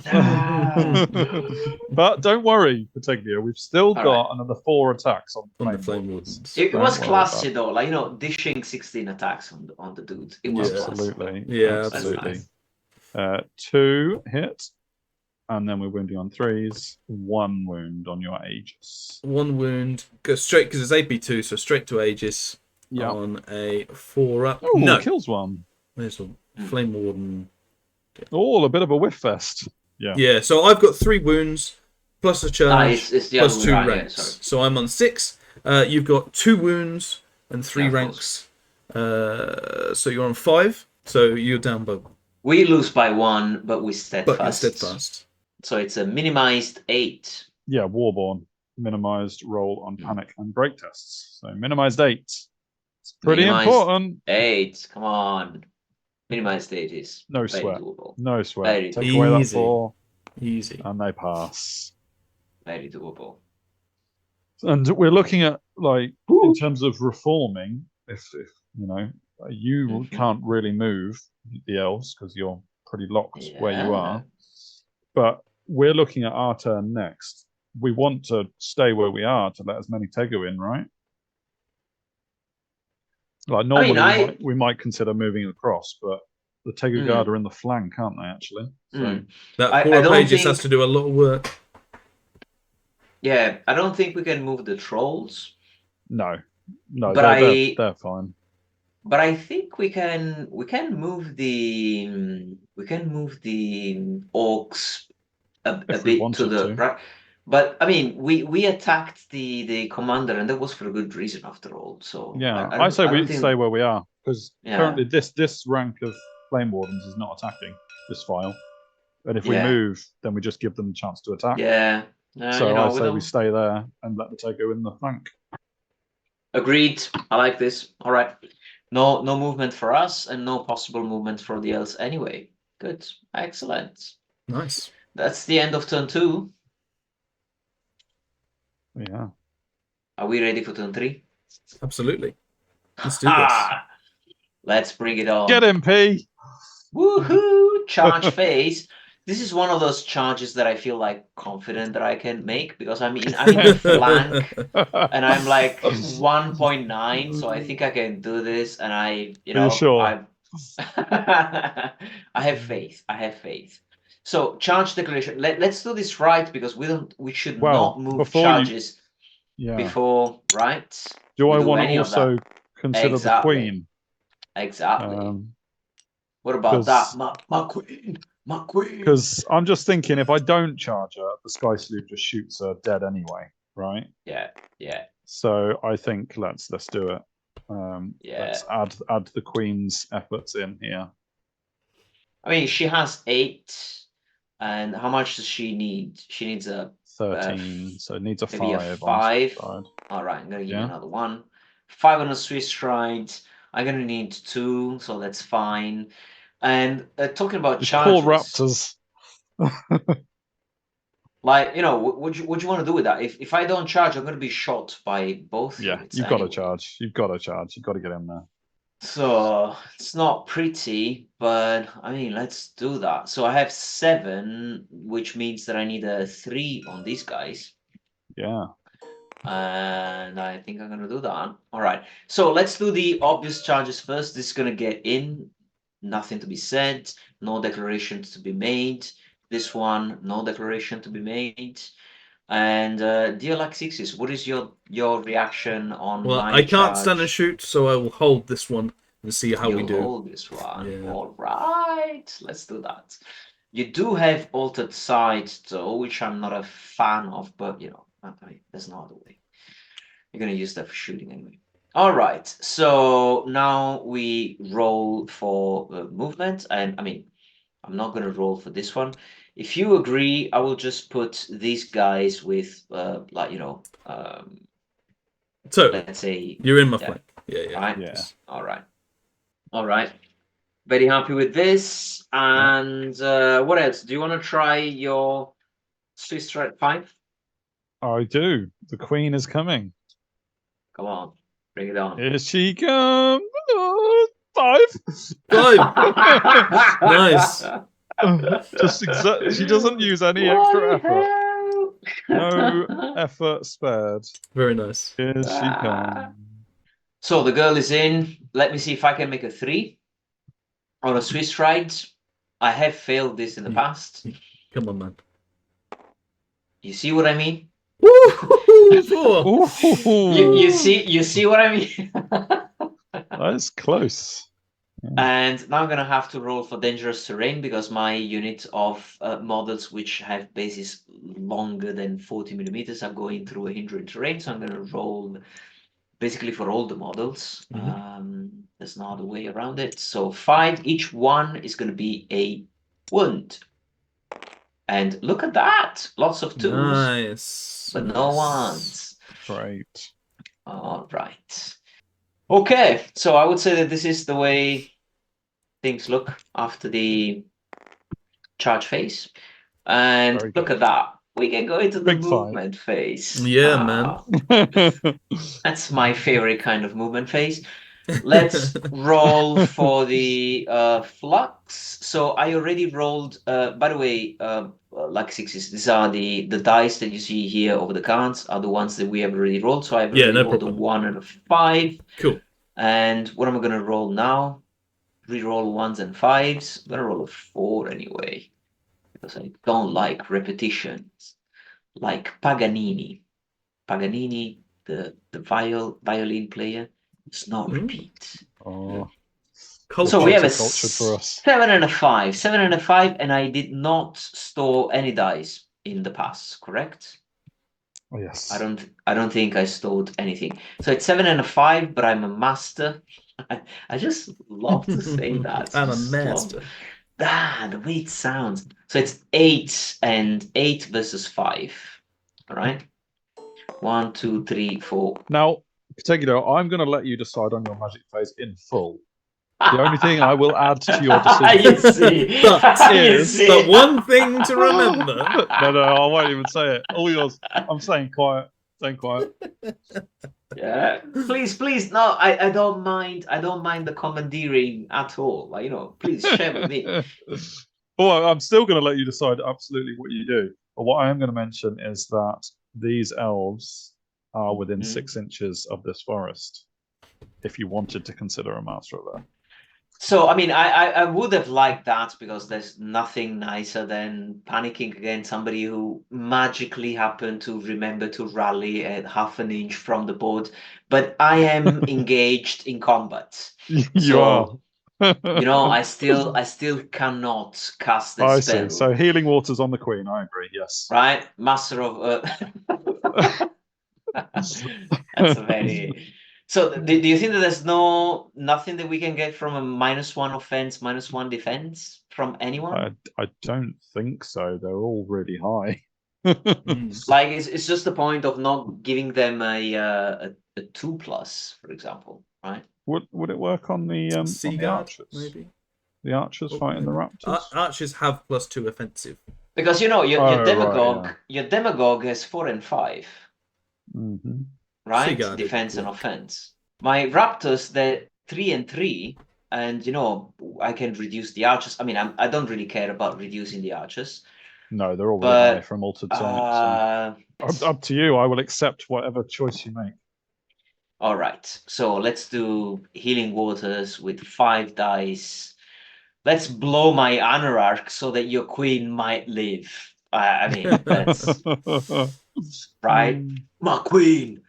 But don't worry, Piteglio, we've still got another 4 attacks on the Flame Flame Wardens. Wardens. It was classy though, like, you know, dishing 16 attacks on the dude. It was absolutely. classy. Yeah, absolutely. Nice. 2 hit, and then we're wounding on 3s. 1 wound on your Aegis. 1 wound. Go straight, because it's AP2, so straight to Aegis. Yeah. On a 4-up. Oh, no. Kills 1. There's a Flame Warden. Oh, a bit of a whiff fest. Yeah. Yeah, so I've got 3 wounds, plus a charge, it's the plus other 2 way around, ranks. yeah, So I'm on 6. You've got 2 wounds and 3 ranks. So you're on 5. So you're down by 1. We lose by 1, but we steadfast. But you're steadfast. So it's a minimized 8. Yeah, Warborn. Minimized roll on panic and break tests. So minimized 8. It's pretty minimized important. 8. Come on. Minimized 8 is no very sweat. doable. No sweat. Very Take away that Easy. 4. Easy. And they pass. Very doable. And we're looking at, like, in terms of reforming, if you know, you can't really move the elves because you're pretty locked where you are. But we're looking at our turn next. We want to stay where we are to let as many Tego in, right? Like normally we might consider moving across, but the Tego Guard are in the flank, aren't they, actually? So that 4 pages has to do a lot of work. Yeah, I don't think we can move the trolls. No, but they're fine. But I think we can move the orcs a bit to the right. But I mean, we attacked the commander, and that was for a good reason after all. So yeah, I say we stay where we are because currently this rank of Flame Wardens is not attacking this file, and if we move, then we just give them a chance to attack. Yeah. So I say we stay there and let the Tego in the flank. Agreed. I like this. All right. No movement for us, and no possible movement for the elves anyway. Good. Excellent. Nice. That's the end of turn 2. Yeah. Are we ready for turn 3? Absolutely. Let's do this. Let's bring it on. Get him, P. Woohoo! Charge phase. This is one of those charges that I feel like confident that I can make because I'm in the flank and I'm like 1.9, so I think I can do this. And I have faith. I have faith. So charge declaration. Let's do this right because we should not move charges before, right? Do I want to also consider the queen? Exactly. What about that? My queen. My queen. Because I'm just thinking, if I don't charge her, the Sky Sloop just shoots her dead anyway, right? Yeah. So I think let's do it. Let's add the queen's efforts in here. I mean, she has 8, and how much does she need? She needs a 13, so it needs a 5. Maybe a 5. All right, I'm gonna give you another 1. 5 on a Swiss stride. I'm gonna need 2, so that's fine. And talking about charges, poor raptors. Like, what you want to do with that? If I don't charge, I'm going to be shot by both. Yeah, you've got to charge. You've got to charge. You've got to get in there. So it's not pretty, but I mean, let's do that. So I have 7, which means that I need a 3 on these guys. Yeah. And I think I'm going to do that. All right. So let's do the obvious charges first. This is going to get in. Nothing to be said. No declarations to be made. This one, no declaration to be made. And dear Laxixis, what is your reaction on my I can't charge? stand and shoot, so I will hold this one and see how we do. Hold this one. Yeah. All right, let's do that. You do have altered sight, though, which I'm not a fan of, but I mean, there's no other way. You're gonna use that for shooting anyway. All right, so now we roll for movement, and I mean, I'm not gonna roll for this one. If you agree, I will just put these guys with, so let's say you're in my flank. Yeah. Right? Yeah. All right. Very happy with this. And what else? Do you want to try your Swiss stride 5? I do. The queen is coming. Come on, bring it on. Here she comes. 5. Nice. She doesn't use any extra effort. No effort spared. Very nice. Here she comes. So the girl is in. Let me see if I can make a 3 on a Swiss ride. I have failed this in the past. Come on, man. You see what I mean? you see what I mean? That's close. And now I'm gonna have to roll for dangerous terrain because my unit of models which have bases longer than 40 millimeters are going through a hindering terrain. So I'm gonna roll basically for all the models. There's no other way around it. So 5, each one is gonna be a wound. And look at that! Lots of 2s. Nice. But no 1s. Great. All right. Okay, so I would say that this is the way things look after the charge phase. And look at that. We can go into the movement phase. Yeah, man. That's my favorite kind of movement phase. Let's roll for the flux. So I already rolled, by the way, like 6s, these are the dice that you see here over the cards are the ones that we have already rolled. So I've already rolled a 1 and a 5. Cool. And what am I going to roll now? Reroll 1s and 5s. I'm going to roll a 4 anyway. Because I don't like repetitions. Like Paganini. Paganini, the violin player, does not repeat. Oh. So we have a 7 and a 5. 7 and a 5, and I did not store any dice in the past, correct? Oh, yes. I don't think I stored anything. So it's 7 and a 5, but I'm a master. I just love to say that. I'm a master. The way it sounds. So it's 8 and 8 versus 5. All right. 1, 2, 3, 4. Now, Piteglio, I'm going to let you decide on your magic phase in full. The only thing I will add to your decision but one thing to remember. No, I won't even say it. All yours. I'm saying quiet. Saying quiet. Yeah, please. No, I don't mind. I don't mind the commandeering at all. Like, please share with me. Well, I'm still going to let you decide absolutely what you do. But what I am going to mention is that these elves are within 6 inches of this forest. If you wanted to consider a master of there. So, I mean, I would have liked that because there's nothing nicer than panicking against somebody who magically happened to remember to rally at half an inch from the board. But I am engaged in combat. You are. I still cannot cast the spell. I see. So healing waters on the queen. I agree. Yes. Right, master of. That's a very. So, do you think that there's nothing that we can get from a -1 offense, -1 defense from anyone? I don't think so. They're all really high. Like it's just the point of not giving them a 2+, for example, right? Would it work on the archers? Maybe the archers fighting the raptors. Archers have +2 offensive because your demagogue, your demagogue has 4 and 5. Right, defense and offense. My raptors, they're 3 and 3, and I can reduce the archers. I mean, I don't really care about reducing the archers. No, they're all really high from altered sonics. Up to you. I will accept whatever choice you make. All right, so let's do healing waters with 5 dice. Let's blow my anarch so that your queen might live. I mean, that's right. My queen.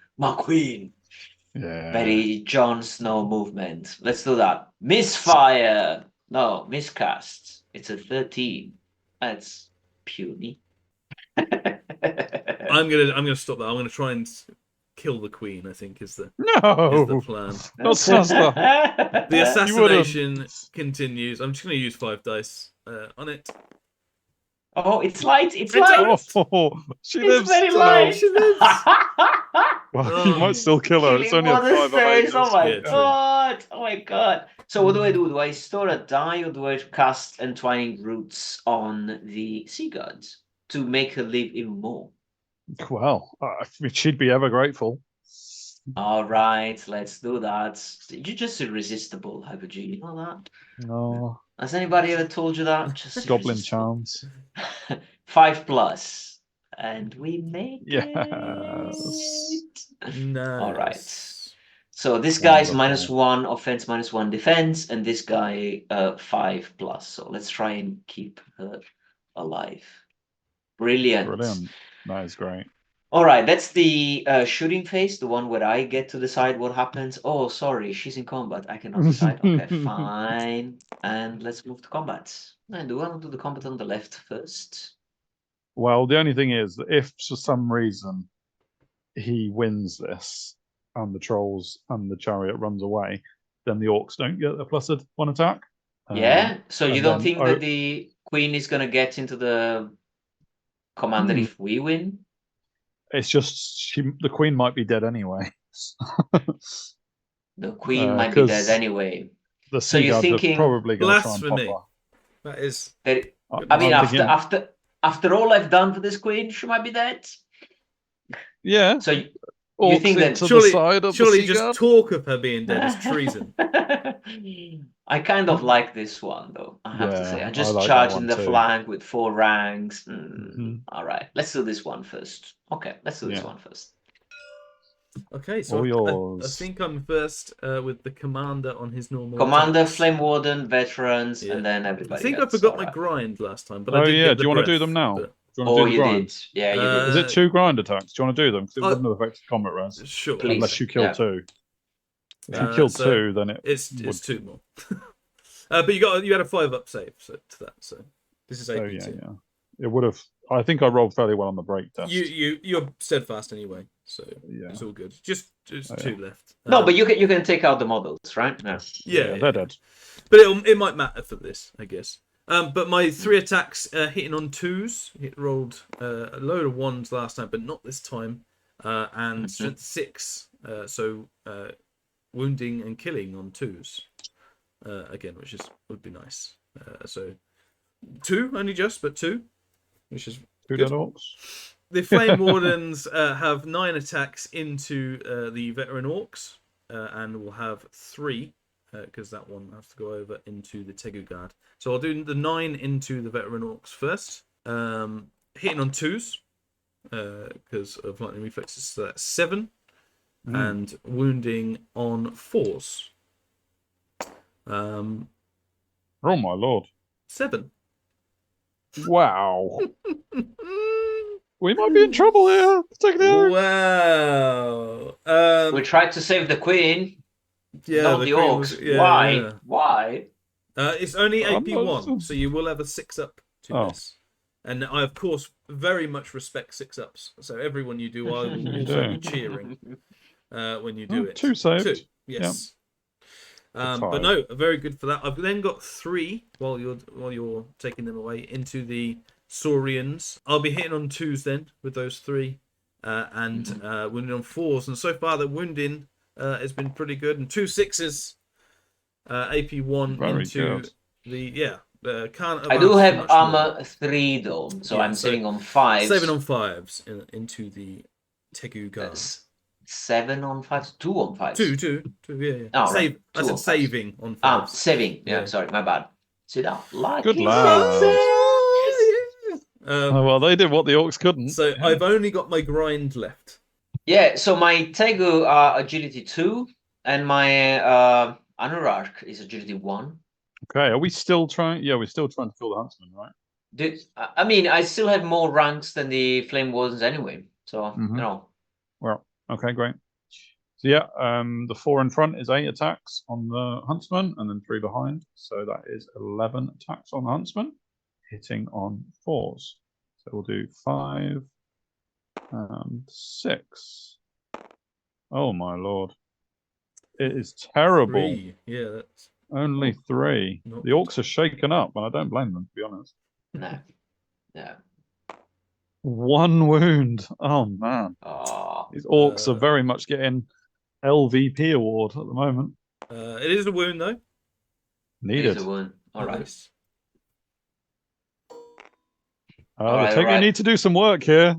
Yeah. Very Jon Snow movement. Let's do that. Misfire. No, miscast. It's a 13. That's puny. I'm gonna stop that. I'm gonna try and kill the queen. I think is the plan. Not Sasla. The assassination continues. I'm just gonna use 5 dice on it. Oh, it's light. It's light. Oh, she lives. Very light. She lives. Well, you might still kill her. It's only a 5 of Oh my god. Oh my god. So what do I do? Do I store a die or do I cast Entwining Roots on the sea gods to make her live even more? Well, she'd be ever grateful. All right, let's do that. You're just irresistible, HBE. You know that? No. Has anybody ever told you that? Just Goblin irresistible. charms. 5+, and we make Yes. it. Nice. All right. So this guy's Wonderful. -1 offense, -1 defense, and this guy 5+. So let's try and keep her alive. Brilliant. Brilliant. That is great. All right, that's the shooting phase, the one where I get to decide what happens. Oh, sorry, she's in combat. I cannot decide. Okay, fine. And let's move to combat. And do I want to do the combat on the left first? Well, the only thing is that if for some reason he wins this and the trolls and the chariot runs away, then the orcs don't get a +1 attack. Yeah, so you don't think then that the queen is going to get into the commander if we win? It's just the queen might be dead anyway. The queen might be dead anyway. The so you're thinking are probably going to try and blasphemy. pop her. That is. I mean, after all I've done for this queen, she might be dead. Yeah. So you think that surely just talk of her being dead is treason. I kind of like this one though. I have to say, I just like charged in the flank with 4 ranks. All right, let's do this one first. Okay, let's do this one first. Okay, so I think I'm first with the commander on his normal. Commander, attacks. Flame Warden, veterans, and then everybody. I think else. I forgot my grind last time, but do you want to do them now? But... Do you want to do the grind? Did. Yeah, you did. Is it 2 grind attacks? Do you want to do them? Because it wouldn't have affected combat rounds. Sure. Please. Unless you kill 2. If you kill 2, then it's 2 more. But you had a 5 up save to that, so this is 8. Yeah. It would have. I think I rolled fairly well on the break test. You're steadfast anyway, so it's all good. Just 2 left. No, but you can take out the models, right? No. Yeah, they're dead. But it might matter for this, I guess. But my 3 attacks hitting on 2s. It rolled a load of 1s last time, but not this time. And strength 6, so wounding and killing on 2s again, which would be nice. So 2 only but 2, which is 2 dead orcs. The Flame Wardens have 9 attacks into the veteran orcs, and will have 3. Because that one has to go over into the Tegu guard. So I'll do the 9 into the veteran orcs first. Hitting on 2s because of lightning reflexes, so that's 7. And wounding on 4s. Oh my lord. 7. Wow. We might be in trouble here. Wow. We tried to save the queen. Yeah, not the orcs. Why? Yeah. Why? It's only AP1, so you will have a 6 up to this. And I, of course, very much respect 6 ups. So everyone you do, I will also be cheering when you do it. 2 saved. 2, yes. But no, very good for that. I've then got 3 while you're taking them away into the Saurians. I'll be hitting on 2s then with those 3, and wounding on 4s. And so far, the wounding has been pretty good, and 2 6s, AP1 very into good. the can't. I do have armor 3 though, so I'm saving on 5s. 7 on 5s into the Tegu guard. 7 on 5s, 2 on 5s. 2, yeah. Oh, Save. Right. I said saving on 5s. Saving. Yeah, sorry, my bad. Sit down. Good lad. Well, they did what the orcs couldn't. So I've only got my grind left. Yeah, so my Tegu are agility 2, and my Anurarch is agility 1. Okay, are we still trying? Yeah, we're still trying to kill the huntsman, right? I mean, I still have more ranks than the Flame Wardens anyway, so you know. Well, okay, great. So yeah, the 4 in front is 8 attacks on the huntsman, and then 3 behind. So that is 11 attacks on the huntsman, hitting on 4s. So we'll do 5 and 6. Oh my lord. It is terrible. 3. Yeah, that's only 3. The orcs are shaken up, and I don't blame them, to be honest. No. Yeah. 1 wound. Oh man. Oh, these orcs are very much getting LVP award at the moment. It is a wound though. Needed. It is a wound. All right. The Tegu need to do some work here.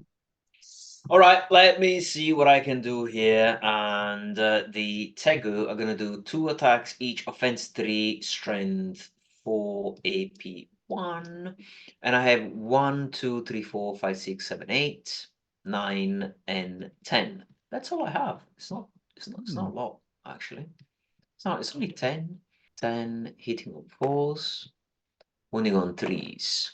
All right, let me see what I can do here. And the Tegu are going to do 2 attacks, each offense 3, strength 4, AP 1. And I have 1, 2, 3, 4, 5, 6, 7, 8, 9, and 10. That's all I have. It's not a lot, actually. It's only 10. 10 hitting on 4s, wounding on 3s.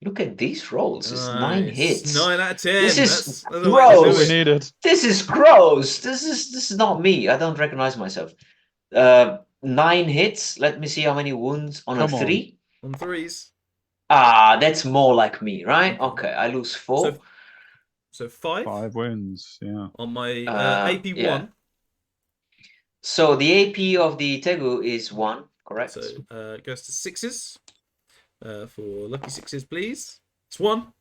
Look at these rolls. It's 9 hits. 9 out of 10. This is that's the way to do gross. we it. needed. This is gross. This is not me. I don't recognize myself. 9 hits. Let me see how many wounds on a 3. On 3s. Ah, that's more like me, right? Okay, I lose 4. So 5. 5 wins, yeah. On my AP 1. Yeah. So the AP of the Tegu is 1, correct? So it goes to 6s. For lucky 6s, please. It's 1.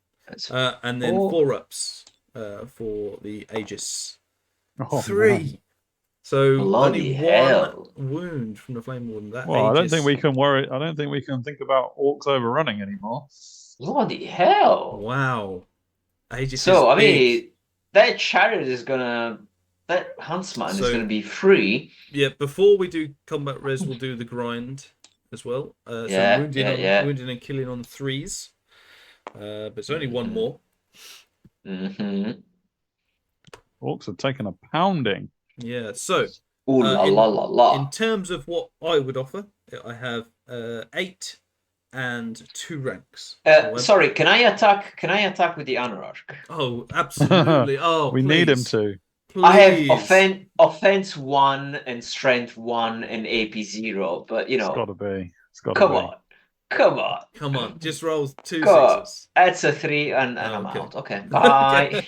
And then 4 ups for the Aegis. 3. Man. So Bloody only hell. 1 wound from the Flame Warden. That Well, Aegis. I don't think we can worry. I don't think we can think about orcs overrunning anymore. Bloody hell. Wow. Aegis So, I big. mean, that chariot is gonna... That huntsman is gonna be free. Yeah, before we do combat res, we'll do the grind as well. So wounding and killing on 3s. But it's only 1 more. Orcs have taken a pounding. Yeah, so Ooh la la la la. in terms of what I would offer, I have 8 and 2 ranks. Sorry, can I attack with the Anarch? Oh, absolutely. Oh, we need him to. Please. I have offense 1 and strength 1 and AP 0, but you know, It's gotta be. Come on. Come on, just roll 2 Go. 6s. That's a 3 and I'm Okay. out. Okay, bye.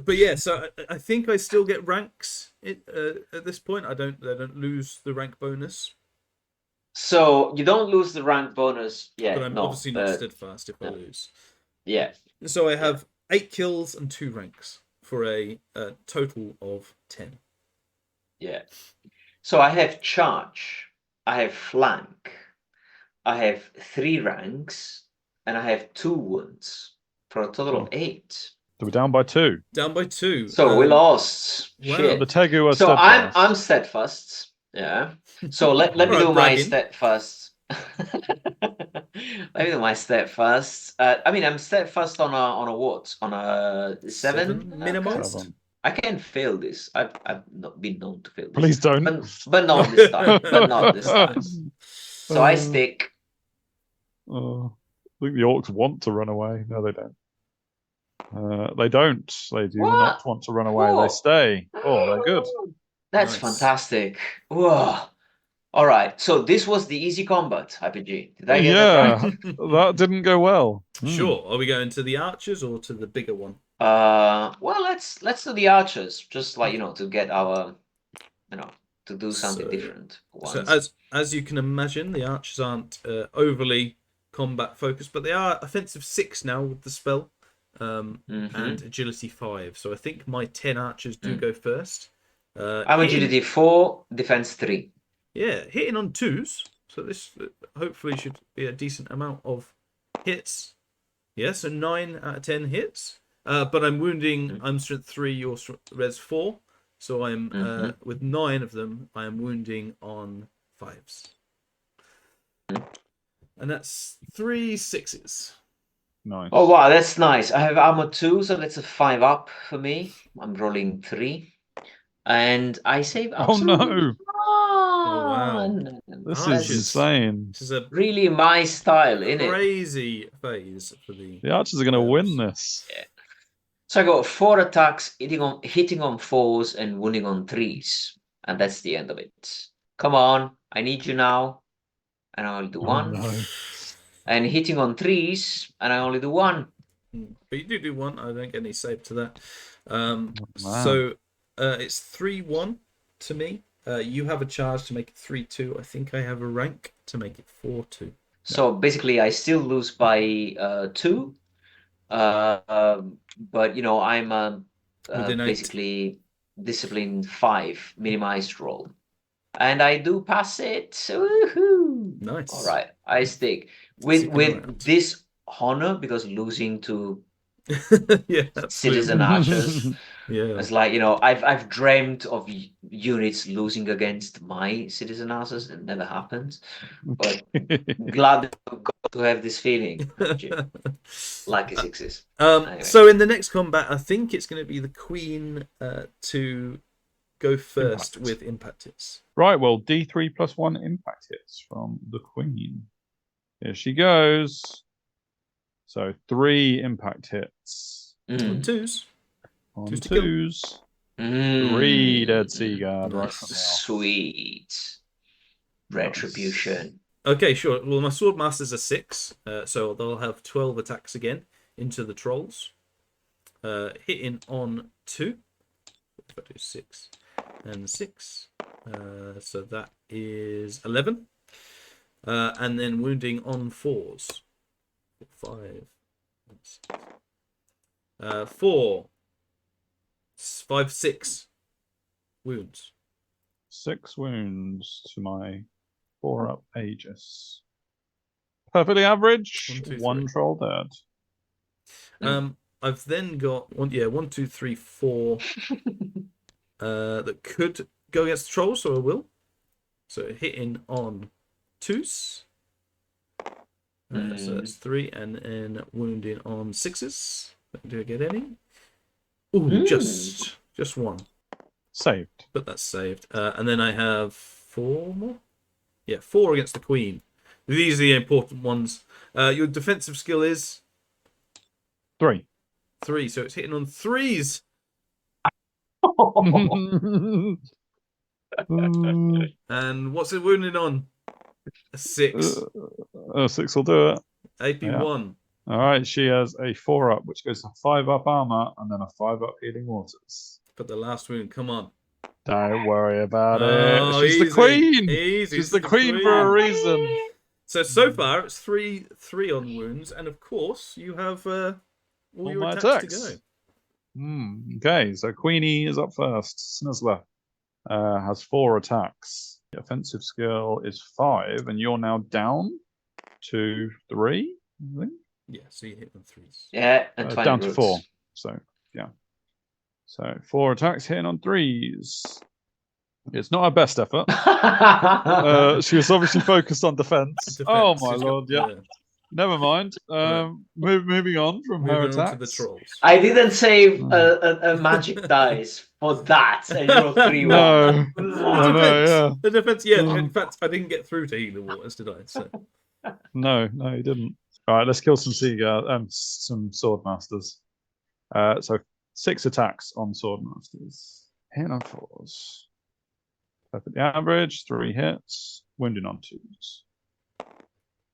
But yeah, so I think I still get ranks at this point. I don't lose the rank bonus. So you don't lose the rank bonus. Yeah, But I'm obviously not steadfast if I lose. Yeah. So I have 8 kills and 2 ranks for a total of 10. Yeah. So I have charge, I have flank, I have 3 ranks, and I have 2 wounds for a total of 8. So we're down by 2. Down by 2. So we lost. Wow. Shit. The Tegu are so steadfast. I'm steadfast. Yeah. So let me do my steadfast. Let me do my steadfast. I mean, I'm steadfast on a what? On a 7 minimized. 7. I can fail this. I've not been known to fail this. Please don't. But not this time. But not this time. So I stick. I think the orcs want to run away. No, they don't. They don't. They do not want to run away. They stay. Oh, they're good. That's fantastic. Whoa. All right. So this was the easy combat, IPG. Did I get that right? That didn't go well. Sure. Are we going to the archers or to the bigger one? Well, let's do the archers, just like to get our, to do something different. So as you can imagine, the archers aren't overly combat focused, but they are offensive 6 now with the spell, and agility 5. So I think my 10 archers do go first. I'm agility 4, defense 3. Yeah, hitting on 2s. So this hopefully should be a decent amount of hits. Yeah, so 9 out of 10 hits. But I'm wounding. I'm strength 3, your res 4. So I'm with 9 of them. I am wounding on 5s. And that's 3 6s. Nice. Oh wow, that's nice. I have armor 2, so that's a 5 up for me. I'm rolling 3, and I save. Oh no! Oh wow! This is insane. This is a really my style, isn't it? Crazy phase for the archers are going to win this. Yeah. So I got 4 attacks, hitting on 4s and wounding on 3s, and that's the end of it. Come on, I need you now, and I only do 1. No. And hitting on 3s, and I only do 1. But you do 1. I don't get any save to that. So it's 3-1 to me. You have a charge to make it 3-2. I think I have a rank to make it 4-2. So basically, I still lose by 2. But I'm basically discipline 5 minimized roll, and I do pass it. Woohoo! Nice. All right, I stick with this honor because losing to Yeah, absolutely. Citizen archers. Yeah. It's like, you know, I've dreamt of units losing against my citizen archers. It never happened. But glad I've got to have this feeling, actually. Lucky sixes. Anyway. So in the next combat, I think it's going to be the queen to go first with impact hits. Right, well, D3 + 1 impact hits from the queen. Here she goes. So 3 impact hits. On twos. On Twos to kill. twos. 3 dead sea guard right Nice. from now. Sweet. Retribution. Okay, sure. Well, my sword masters are 6, so they'll have 12 attacks again into the trolls. Hitting on 2. If I do 6 and 6, so that is 11. And then wounding on 4s. 5, 4, 5, 6 wounds. 6 wounds to my 4-up Aegis. Perfectly average. 1 troll dead. I've then got 1, 2, 3, 4 that could go against the trolls, so I will. So hitting on 2s. So that's 3, and then wounding on 6s. Do I get any? Ooh, just 1. Saved. But that's saved. And then I have 4 more. Yeah, 4 against the queen. These are the important ones. Your defensive skill is 3. 3, so it's hitting on 3s. And what's it wounding on? A 6. 6 will do it. AP 1. All right, she has a 4-up, which goes to 5-up armor, and then a 5-up healing waters. But the last wound, come on. Don't worry about it. She's easy, the queen. Easy. She's the queen for a reason. So far it's 3 on wounds, and of course you have all your my attacks to go. Okay, so Queenie is up first. Snizzler has 4 attacks. The offensive skill is 5, and you're now down to 3, I think. Yeah, so you hit on 3s. Yeah, and down to 4. So yeah. So 4 attacks hitting on 3s. It's not her best effort. She was obviously focused on defense. Oh my lord, yeah. Never mind. Moving on from her attacks. On to the trolls. I didn't save a magic dice for that, and you rolled 3 No. The defense, yeah. In fact, I didn't get through to healing waters, did I? So. No, you didn't. All right, let's kill some some sword masters. So 6 attacks on sword masters. Hitting on 4s. Perfectly average. 3 hits. Wounding on 2s.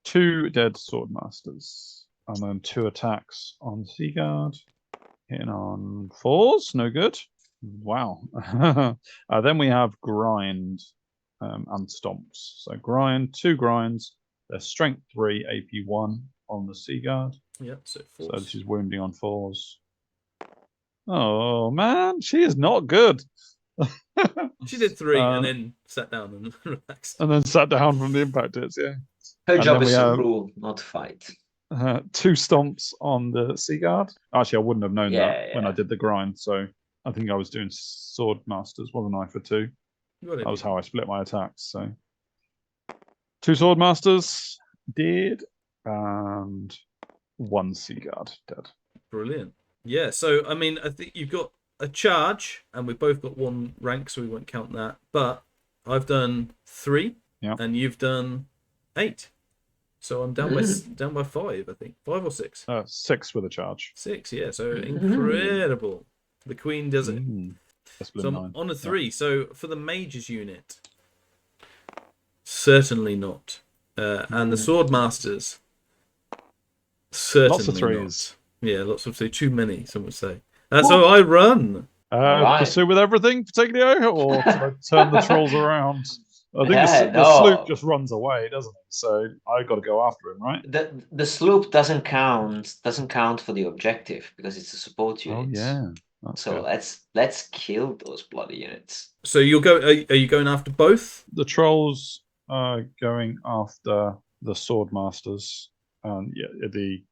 2 dead sword masters, and then 2 attacks on Seaguard. Hitting on 4s. No good. Wow. Then we have grind and stomps. So grind, 2 grinds. They're strength 3, AP 1 on the Seaguard. Yeah, so 4s. So this is wounding on 4s. Oh man, she is not good. She did 3 and then sat down and relaxed. And then sat down from the impact hits, yeah. Her job is to rule, not fight. 2 stomps on the Seaguard. Actually, I wouldn't have known that when I did the grind, so I think I was doing sword masters, wasn't I, for 2? That was how I split my attacks, so 2 sword masters dead, and 1 Seaguard dead. Brilliant. Yeah, so I mean, I think you've got a charge, and we've both got 1 rank, so we won't count that. But I've done 3, and you've done 8. So I'm down by 5, I think. 5 or 6? 6 with a charge. 6, yeah. So incredible. The queen does it. So I'm on a 3. So for the mages unit, certainly not. And the sword masters, certainly lots of 3s. Not. Yeah, lots of 3. Too many, some would say. So I run. Pursue with everything, Piteglio, or I turn the trolls around? I think the sloop just runs away, doesn't it? So I got to go after him, right? The sloop doesn't count for the objective because it's a support unit. Oh yeah. So good. let's kill those bloody units. So you'll go. Are you going after both? The trolls are going after the sword masters, and the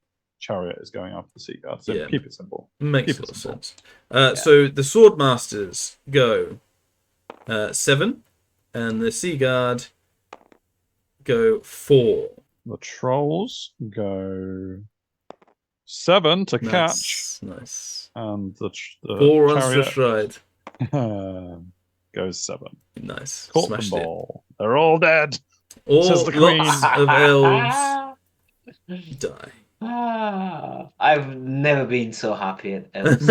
chariot is going after the sea guard. So keep it simple. Makes a lot of sense. So the sword masters go 7, and the sea guard go 4. The trolls go 7 to catch. Nice. And the 4 on chariot Swift goes 7. Nice. Caught them all. They're all dead. All says the queen. of elves die. I've never been so happy at elves.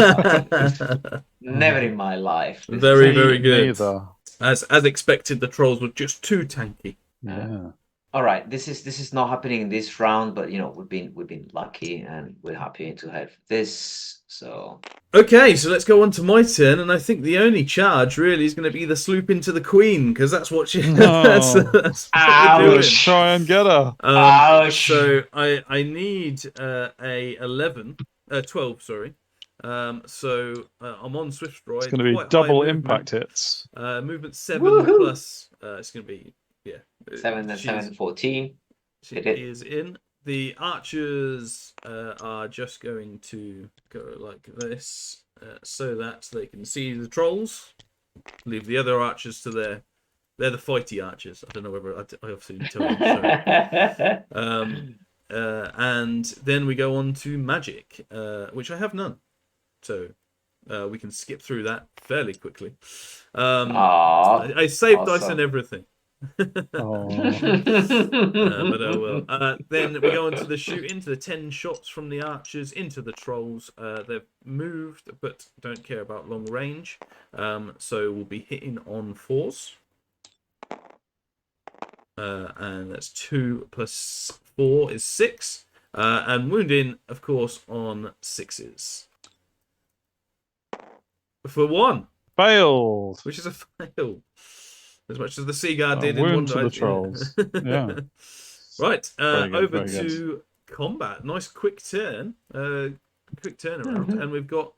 Never in my life. Very good. Neither. As expected, the trolls were just too tanky. Yeah. All right, this is not happening in this round, but we've been lucky and we're happy to have this. So okay, so let's go on to my turn, and I think the only charge really is going to be the sloop into the queen, because that's what she. That's what we're doing. Try and get her. So I need a 12. Sorry. So I'm on Swift Stride. It's going to be double impact hits. Movement 7 plus. It's going to be 7 and 7, 14. She is in. The archers are just going to go like this, so that they can see the trolls. Leave the other archers to their. They're the fighty archers. I don't know whether I obviously didn't tell you. And then we go on to magic, which I have none, so we can skip through that fairly quickly. I saved dice and everything. But oh well. Then we go on to the shooting, to the 10 shots from the archers into the trolls. They've moved but don't care about long range, so we'll be hitting on 4s, and that's 2 plus 4 is 6, and wounding of course on 6s for 1 failed, which is a fail. As much as the sea guard did in one to the trolls. Yeah. Right. Good, over to combat. Nice quick turn. Quick turnaround, and we've got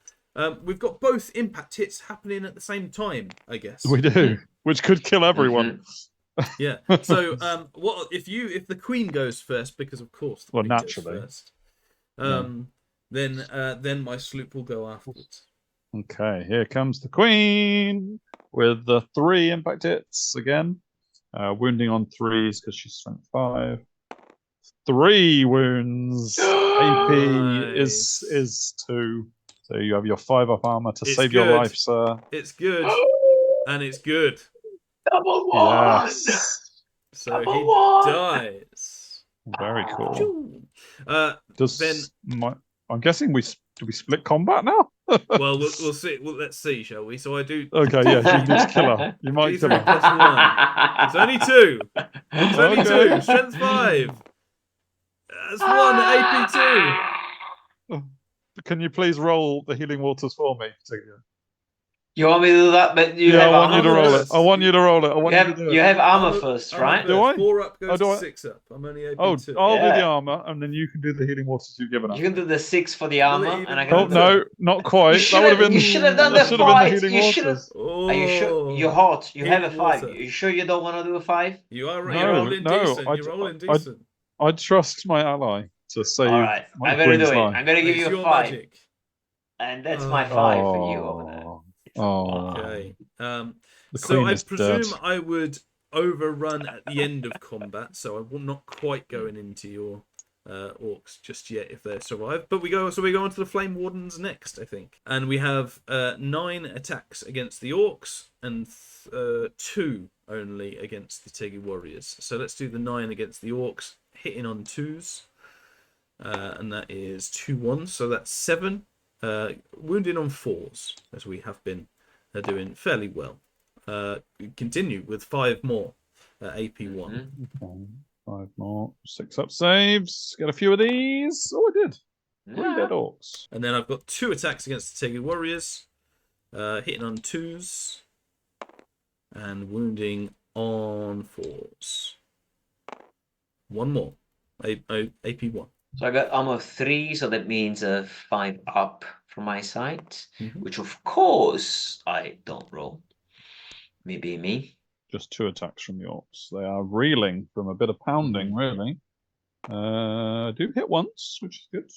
both impact hits happening at the same time, I guess. We do, which could kill everyone. Yeah. So what if the queen goes first, because of course the queen naturally goes first. Then my sloop will go afterwards. Okay, here comes the queen with the 3 impact hits again. Wounding on 3s because she's strength 5. 3 wounds. AP is 2. So you have your 5 up armor to save your life, sir. It's good. And it's good. Double 1! Yes. So he dies. Very cool. I'm guessing do we split combat now? Well, we'll see. Well, let's see, shall we? So I do. Okay, yeah, you need to kill her. You might kill her. +1. It's only 2. It's only 2. Strength 5. That's 1 AP2. Can you please roll the healing waters for me? You want me to do that? But I want you to roll it. I want you to roll it. You have armor first, right? Do I? 4 up goes to 6 up. I'm only AP2. I'll do the armor, and then you can do the healing waters you've given us. You can do the 6 for the armor, and I can. Oh no, not quite. That would have been. You should have done the 5. You should have. Are you sure? You're hot. You have a 5. Are you sure you don't want to do a 5? You are. You're rolling decent. You're rolling decent. I trust my ally to save. All right, I'm gonna do it. I'm gonna give you a 5. Magic. And that's my 5 for you over there. Okay. So I presume I would overrun at the end of combat, so I will not quite going into your orcs just yet if they survive. But we go on to the flame wardens next, I think, and we have 9 attacks against the orcs and 2 only against the Piteglio warriors. So let's do the 9 against the orcs, hitting on 2s, and that is 2-1. So that's 7. Wounding on 4s, as we have been doing fairly well. Continue with 5 more AP1. 5 more. 6 up saves. Get a few of these. Oh, I did. 3 dead orcs. And then I've got 2 attacks against the Piteglio warriors, hitting on 2s and wounding on 4s. 1 more. AP1. So I got armor 3, so that means 5 up from my side, which of course I don't roll. Maybe me. Just 2 attacks from the orcs. They are reeling from a bit of pounding, really. Do hit once, which is good.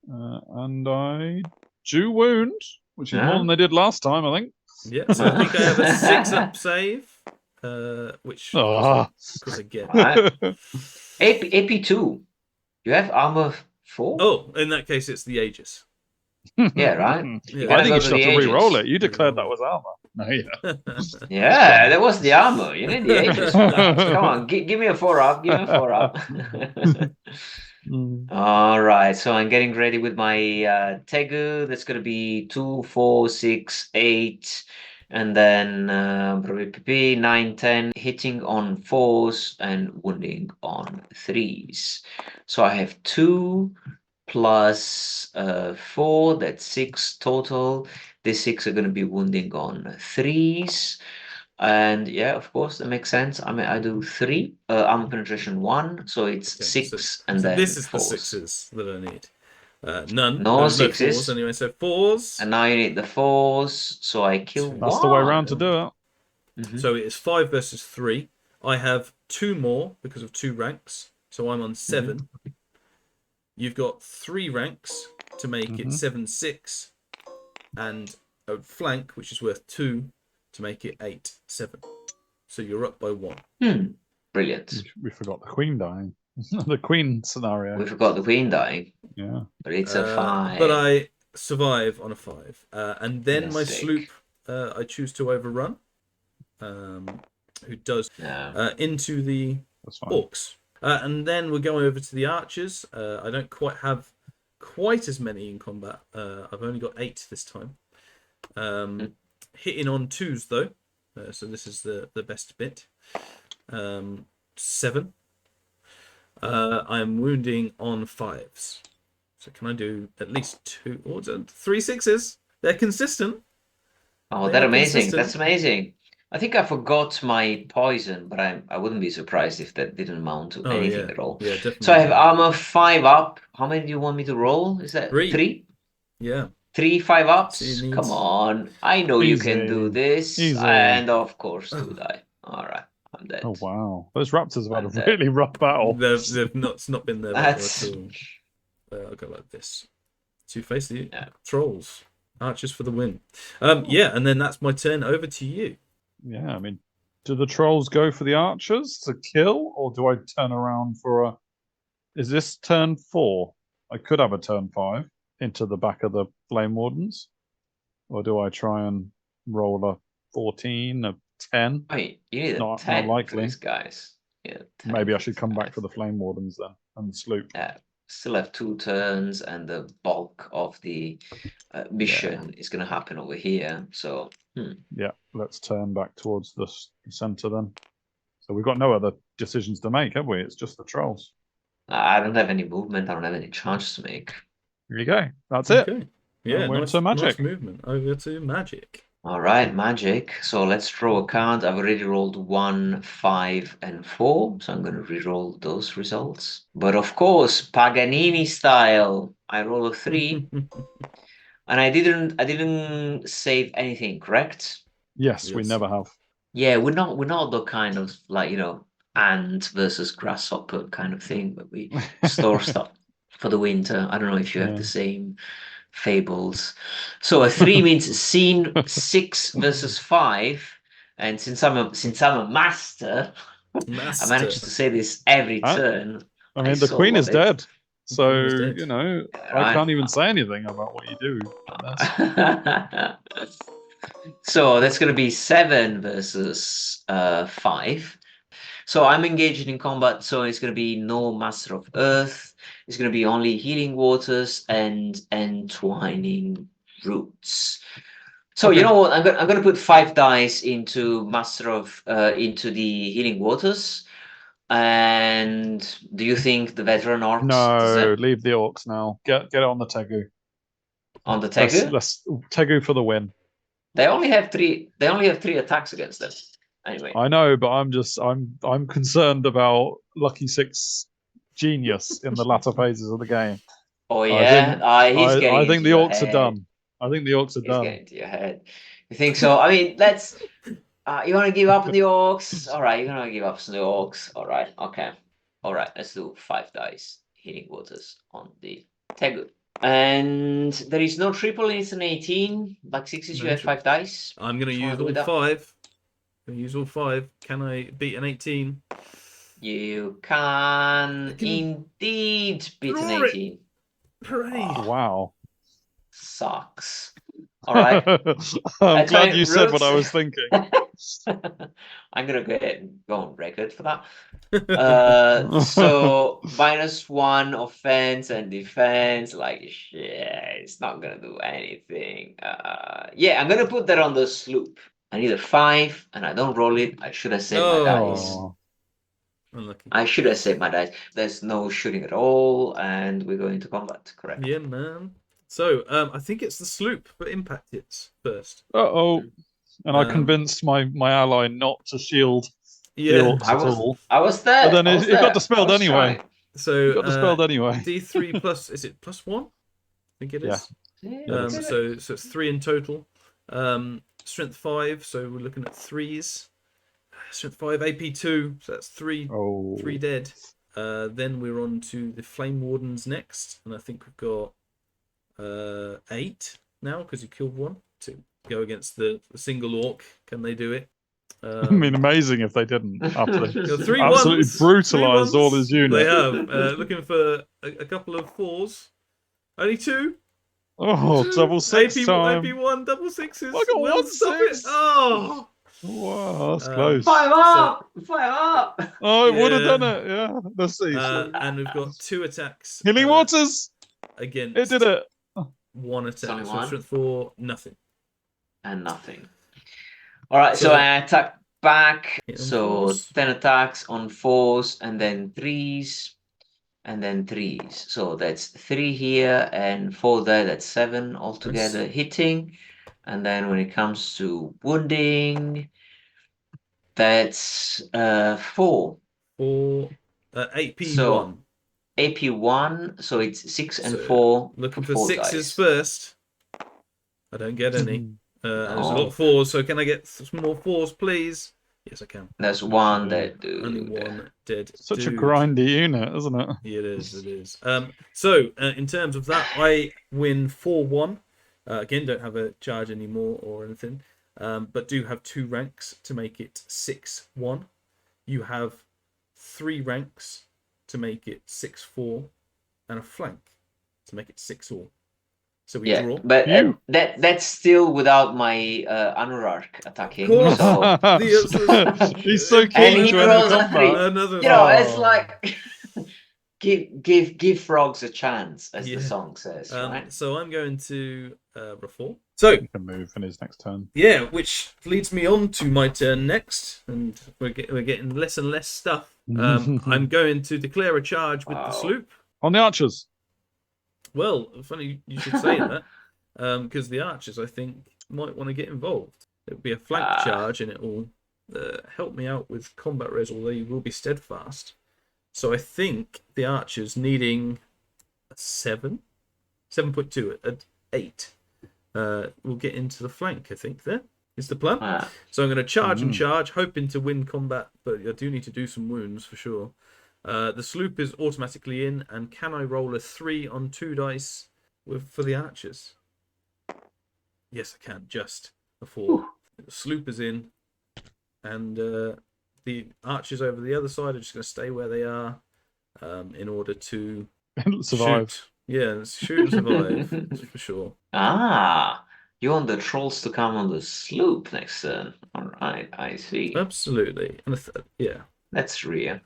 And I do wound, which is more than they did last time, I think. Yeah, so I think I have a 6-up save, which of course I get. AP2. You have armor 4? Oh, in that case, it's the Aegis. Yeah, right. Yeah. I think you should have to re-roll it. You Re-roll declared that it. was armor. No, yeah. Yeah, that was the armor. You need the Aegis for that. Come on, give me a 4-up. Give me a 4-up. All right, so I'm getting ready with my Tegu. That's going to be 2, 4, 6, 8, and then probably 9, 10, hitting on 4s and wounding on 3s. So I have 2 plus 4, that's 6 total. The 6 are going to be wounding on 3s. And yeah, of course, that makes sense. I mean, I do 3 armor penetration 1, so it's Okay, 6 and so then this is 4s. the 6s that I need. None. No 6s. 4s anyway, so 4s. And now you need the 4s, so I kill 1. That's the way around to do it. So it is 5 versus 3. I have 2 more because of 2 ranks, so I'm on 7. You've got 3 ranks to make it 7-6, and a flank, which is worth 2, to make it 8-7. So you're up by 1. Brilliant. We forgot the queen dying. The queen scenario. We forgot the queen dying. Yeah. But it's a 5. But I survive on a 5. And then my sloop I choose to overrun. Who does into the orcs. And then we're going over to the archers. I don't quite have quite as many in combat. I've only got 8 this time. Hitting on 2s though. So this is the best bit. 7. I'm wounding on 5s. So can I do at least 2 or 3 6s? They're consistent. Oh, that's amazing. That's amazing. I think I forgot my poison, but I wouldn't be surprised if that didn't amount to anything at all. Yeah, definitely. So I have armor 5 up. How many do you want me to roll? Is that 3? Yeah. 3 5-ups? Come on. I know you can do this. Easy. And of course do I. All right. I'm dead. Oh, wow. Those raptors have had a really rough battle. They've not been there at all. I'll go like this. To face the trolls. Archers for the win. Yeah, and then that's my turn. Over to you. Yeah, I mean, do the trolls go for the archers to kill, or do I turn around for a... Is this turn 4? I could have a turn 5 into the back of the flame wardens. Or do I try and roll a 14, a 10? Wait, you need a 10 not likely. For these guys. Yeah, maybe I should come back for the flame wardens then, and the sloop. Yeah, still have 2 turns, and the bulk of the mission is going to happen over here. So yeah, let's turn back towards the center then. So we've got no other decisions to make, have we? It's just the trolls. I don't have any movement. I don't have any charge to make. Here you go. That's it. Yeah, we're into magic. Nice movement. Over to magic. All right, magic. So let's draw a card. I've already rolled 1, 5, and 4. So I'm going to re-roll those results. But of course, Paganini style, I roll a 3. And I didn't save anything, correct? Yes, we never have. Yeah, we're not the kind of ant versus grasshopper kind of thing, but we store stuff for the winter. I don't know if you have the same fables. So a 3 means scene 6 versus 5, and since I'm a master, I managed to say this every turn. I mean, the queen is dead. So, you know, I can't even say anything about what you do. So that's going to be 7 versus 5. So I'm engaged in combat, so it's going to be no Master of Earth. It's going to be only Healing Waters and Entwining Roots. So you know what? I'm going to put 5 dice into into the Healing Waters. And do you think the veteran orcs? No, leave the orcs now. Get it on the Tegu. On the Tegu? Let's Tegu for the win. They only have 3 attacks against them. Anyway. I know, but I'm concerned about Lucky Six genius in the latter phases of the game. Oh yeah, I think the orcs are done. I think the orcs are done. He's getting to your head. You think so? I mean, let's. You want to give up on the orcs? All right, you're gonna give up on the orcs. All right, okay. All right, let's do 5 dice healing waters on the Piteglio. And there is no triple, it's an 18. Like 6s, you have 5 dice. I'm going to use all 5. I'm going to use all 5. Can I beat an 18? You can indeed beat an 18. Oh, wow. Sucks. All right. I'm glad you said what I was thinking. I'm going to go on record for that. So -1 offense and defense, like shit, it's not gonna do anything. Yeah, I'm gonna put that on the sloop. I need a 5 and I don't roll it. I should have saved my dice. Unlucky. I should have saved my dice. There's no shooting at all, and we're going to combat, correct? Yeah, man. So I think it's the sloop, but impact hits first. And I convinced my ally not to shield the orcs at all. I was there. But then it got dispelled anyway. So it got dispelled anyway. D3 plus, is it +1? I think it is. Yeah. So it's 3 in total. Strength 5, so we're looking at 3s. Strength 5, AP 2, so that's 3 dead. Then we're on to the Flame Wardens next, and I think we've got 8 now because you killed 1 to go against the single orc. Can they do it? I mean, amazing if they didn't. After they absolutely brutalized all his units. They have. Looking for a couple of 4s. Only 2. Oh, 2. Double 6 time. AP1, double 6s. I got 1 6. Oh. Wow, that's close. Fire up! Fire up! Oh, it would have done it. Yeah, let's see. And we've got 2 attacks. Healing waters. Against it did it. 1 attack. So strength 4, nothing. And nothing. All right, so I attack back. So 4s. 10 attacks on 4s and then 3s and then 3s. So that's 3 here and 4 there. That's 7 altogether hitting. And then when it comes to wounding, that's 4. 4. AP1. So AP1. So it's 6 and 4. Looking for 6s dice. first. I don't get any. There's a lot of 4s, so can I get some more 4s, please? Yes, I can. There's 1 dead dude. Only 1 dead. Such a grindy unit, isn't it? Yeah, it is. It is. So in terms of that, I win 4-1. Again, don't have a charge anymore or anything, but do have 2 ranks to make it 6-1. You have 3 ranks to make it 6-4, and a flank to make it 6-all. So we draw. But that's still without my Anurarch attacking. Of course. So he's so keen and he to rolls end the a 3. Another. You know, it's like give frogs a chance, as the song says. Right? So I'm going to reform. So he can move in his next turn. Yeah, which leads me on to my turn next, and we're getting less and less stuff. I'm going to declare a charge with the sloop on the archers. Well, funny you should say that, because the archers, I think, might want to get involved. It'll be a flank charge, and it will help me out with combat res, although you will be steadfast. So I think the archers needing a 7.2 at 8, will get into the flank, I think, there is the plan. So I'm going to charge and charge, hoping to win combat, but I do need to do some wounds for sure. The sloop is automatically in, and can I roll a 3 on 2 dice for the archers? Yes, I can, just a 4. The sloop is in, and the archers over the other side are just going to stay where they are in order to survive. Shoot. Yeah, shoot and survive, that's for sure. You want the trolls to come on the sloop next turn. All right, I see. Absolutely. And that's rare.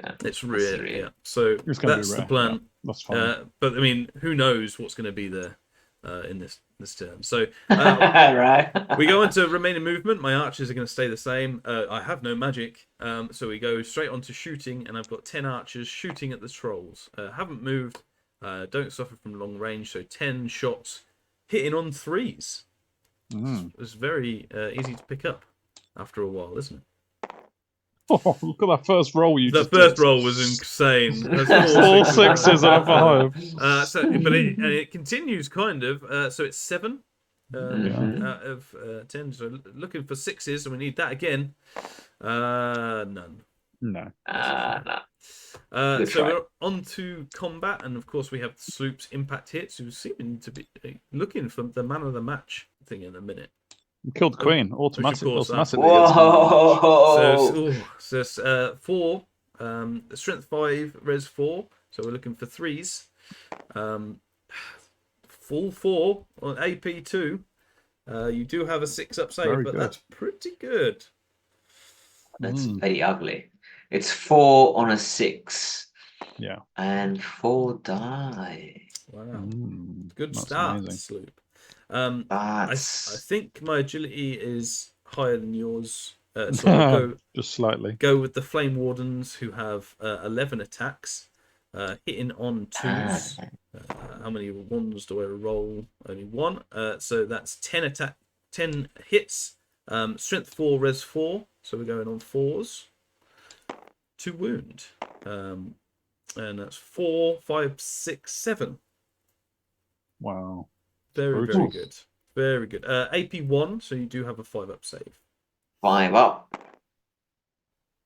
Yeah, it's rare. Yeah. So that's the plan. Yeah, that's fine. But I mean, who knows what's going to be there in this term? So right. We go into remaining movement. My archers are going to stay the same. I have no magic, so we go straight on to shooting, and I've got 10 archers shooting at the trolls. Haven't moved. Don't suffer from long range, so 10 shots hitting on 3s. It's very easy to pick up after a while, isn't it? Oh, look at that first roll you just did. That first roll was insane. That's 4 6s and a 5. But it continues kind of. So it's 7 out of 10. So looking for 6s, and we need that again. None. No. Good So try. we're on to combat, and of course we have the Sloop's impact hits, who seem to be looking for the man of the match thing in a minute. You killed the queen Which, of course, automatically. Whoa! So it's 4, strength 5, res 4. So we're looking for 3s. Full 4 on AP 2. You do have a 6 up save, Very but good. that's pretty good. That's very ugly. It's 4 on a 6. Yeah. And 4 die. Wow. Good That's start, amazing. Sloop. I think my agility is higher than yours. So I'll go just slightly. Go with the Flame Wardens, who have 11 attacks, hitting on 2s. How many 1s do I roll? Only 1. So that's 10 hits. Strength 4, res 4. So we're going on 4s. 2 wound. And that's 4, 5, 6, 7. Wow. Very good. Very good. AP 1, so you do have a 5 up save. 5 up.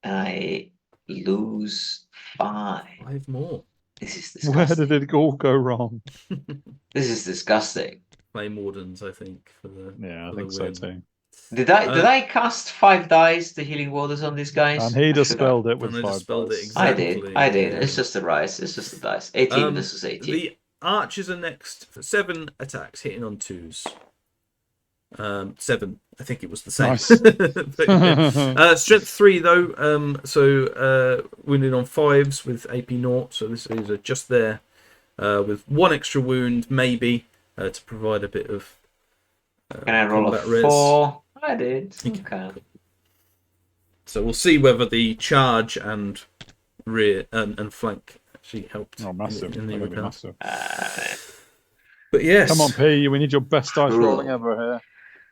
I lose 5. 5 more. This is disgusting. Where did it all go wrong? This is disgusting. Flame Wardens, I think. I think so too. Did I cast 5 dice, the healing waters on these guys? And he dispelled it with 5 dice. Exactly. I did. It's just a rise. It's just a dice. 18 versus 18. The archers are next for 7 attacks, hitting on 2s. 7. I think it was the same. Nice. Strength 3 though. So wounded on 5s with AP 0. So this is just there with 1 extra wound, maybe, to provide a bit of. Can I roll a 4? I did. Okay. So we'll see whether the charge and rear and flank actually helped. Oh, massive! In the massive. But yes, come on, P. We need your best dice rolling ever here.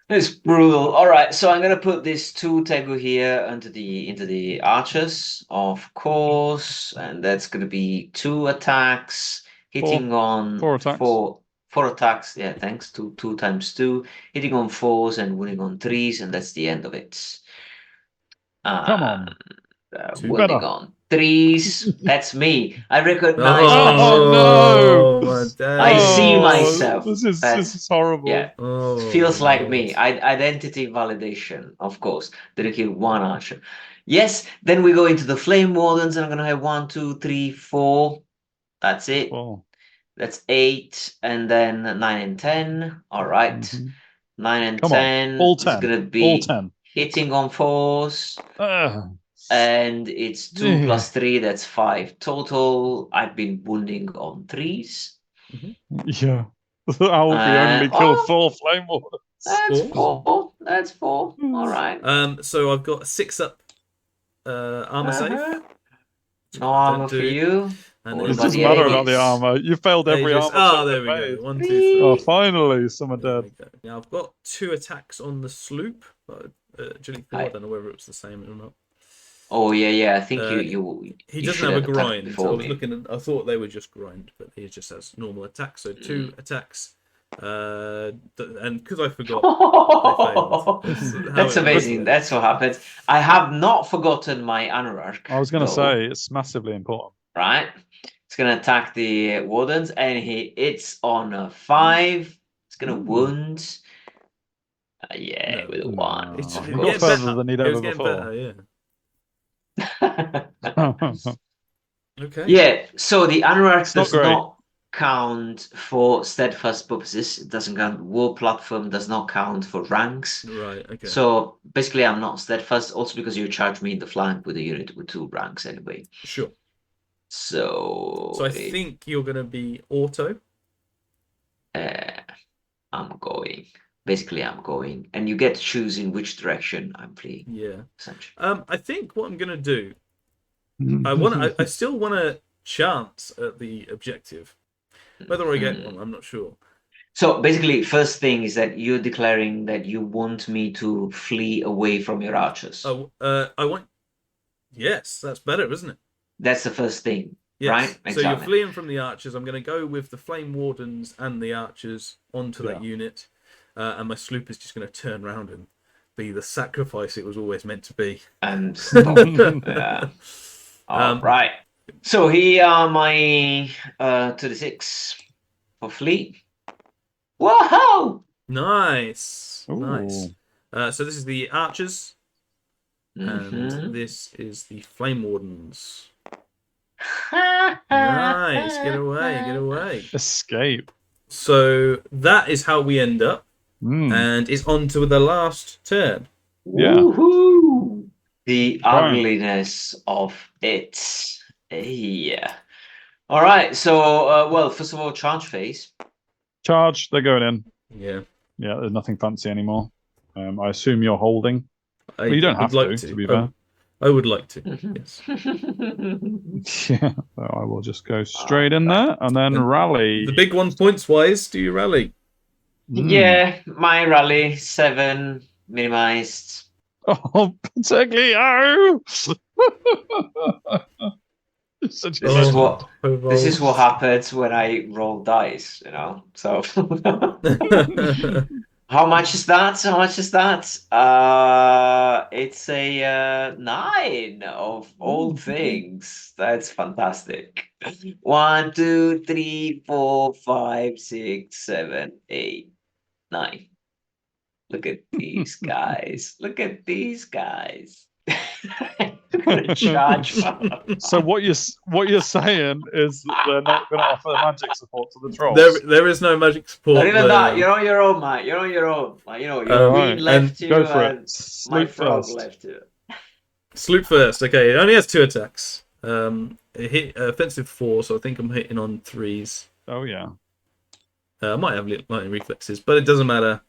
It's brutal. All right, so I'm gonna put this 2 Tegu here into the archers, of course, and that's gonna be 2 attacks hitting on 4 attacks. 4 attacks. Yeah, thanks. 2 times 2, hitting on 4s and wounding on 3s, and that's the end of it. Come on. Wounding on 3s. That's me. I recognize myself. No! I see myself. This is horrible. Yeah. Feels like me. Identity validation, of course. Did I kill 1 archer? Yes. Then we go into the Flame Wardens, and I'm gonna have 1, 2, 3, 4. That's it. 4. That's 8, and then 9 and 10. All right. 9 and 10. All 10. Is gonna be all 10. Hitting on 4s. And it's 2 plus 3, that's 5 total. I've been wounding on 3s. Yeah. Alfie only killed 4 Flame Wardens. That's 4. That's 4. All right. So I've got a 6 up armor save. No armor for you. And it doesn't matter about the armor. You failed every armor. Oh, there we go. 1, 2, 3. Oh, finally, some are dead. Now I've got 2 attacks on the sloop. Agility 4. I don't know whether it was the same or not. Oh yeah. I think He doesn't have a grind. So I was looking. I thought they were just grind, but he just has normal attacks. So 2 attacks. And because I forgot, I failed. That's amazing. That's what happens. I have not forgotten my Anurarch. I was going to say it's massively important. Right. It's going to attack the Wardens, and it's on a 5. It's going to wound. With a 1. It's got further than he'd ever before. Okay. Yeah, so the Anurarch does not count for steadfast purposes. It doesn't count. War platform does not count for ranks. Right, okay. So basically I'm not steadfast, also because you charge me in the flank with a unit with 2 ranks anyway. Sure. So I think you're going to be auto. I'm going. Basically, I'm going, and you get to choose in which direction I'm fleeing. Yeah. Essentially. I think what I'm going to do, I still want a chance at the objective. Whether I get one, I'm not sure. So basically, first thing is that you're declaring that you want me to flee away from your archers. I want. Yes, that's better, isn't it? That's the first thing, yes. right? So exactly. You're fleeing from the archers. I'm going to go with the Flame Wardens and the archers onto that unit. And my sloop is just going to turn around and be the sacrifice it was always meant to be. And stop. All right. So here are my 36 for fleet. Whoa! Nice. Ooh. Nice. So this is the archers, and this is the flame wardens. Nice. Get away. Get away. Escape. So that is how we end up, Mm. and it's on to the last turn. Yeah. Woohoo! The ugliness of it. Yeah. All right. So, well, first of all, charge phase. Charge. They're going in. Yeah. Yeah. There's nothing fancy anymore. I assume you're holding. Well, you don't have like to be fair. I would like to. Yes. Yeah. So I will just go straight in there and then rally. The big one, points wise, do you rally? Yeah, my rally 7 minimized. Oh, Piteglio! This is what happens when I roll dice, you know. So how much is that? How much is that? It's a 9 of all things. That's fantastic. 1, 2, 3, 4, 5, 6, 7, 8, 9. Look at these guys. Look at these guys. Charge. So what you're saying is that they're not going to offer magic support to the trolls. There is no magic support. Not even that. You're on your own, mate. You're on your own. Like, you know, your queen left you, go for and it. my frog left you. Sloop first. Okay, it only has 2 attacks. It hit offensive 4, so I think I'm hitting on 3s. Oh yeah. I might have lightning reflexes, but it doesn't matter.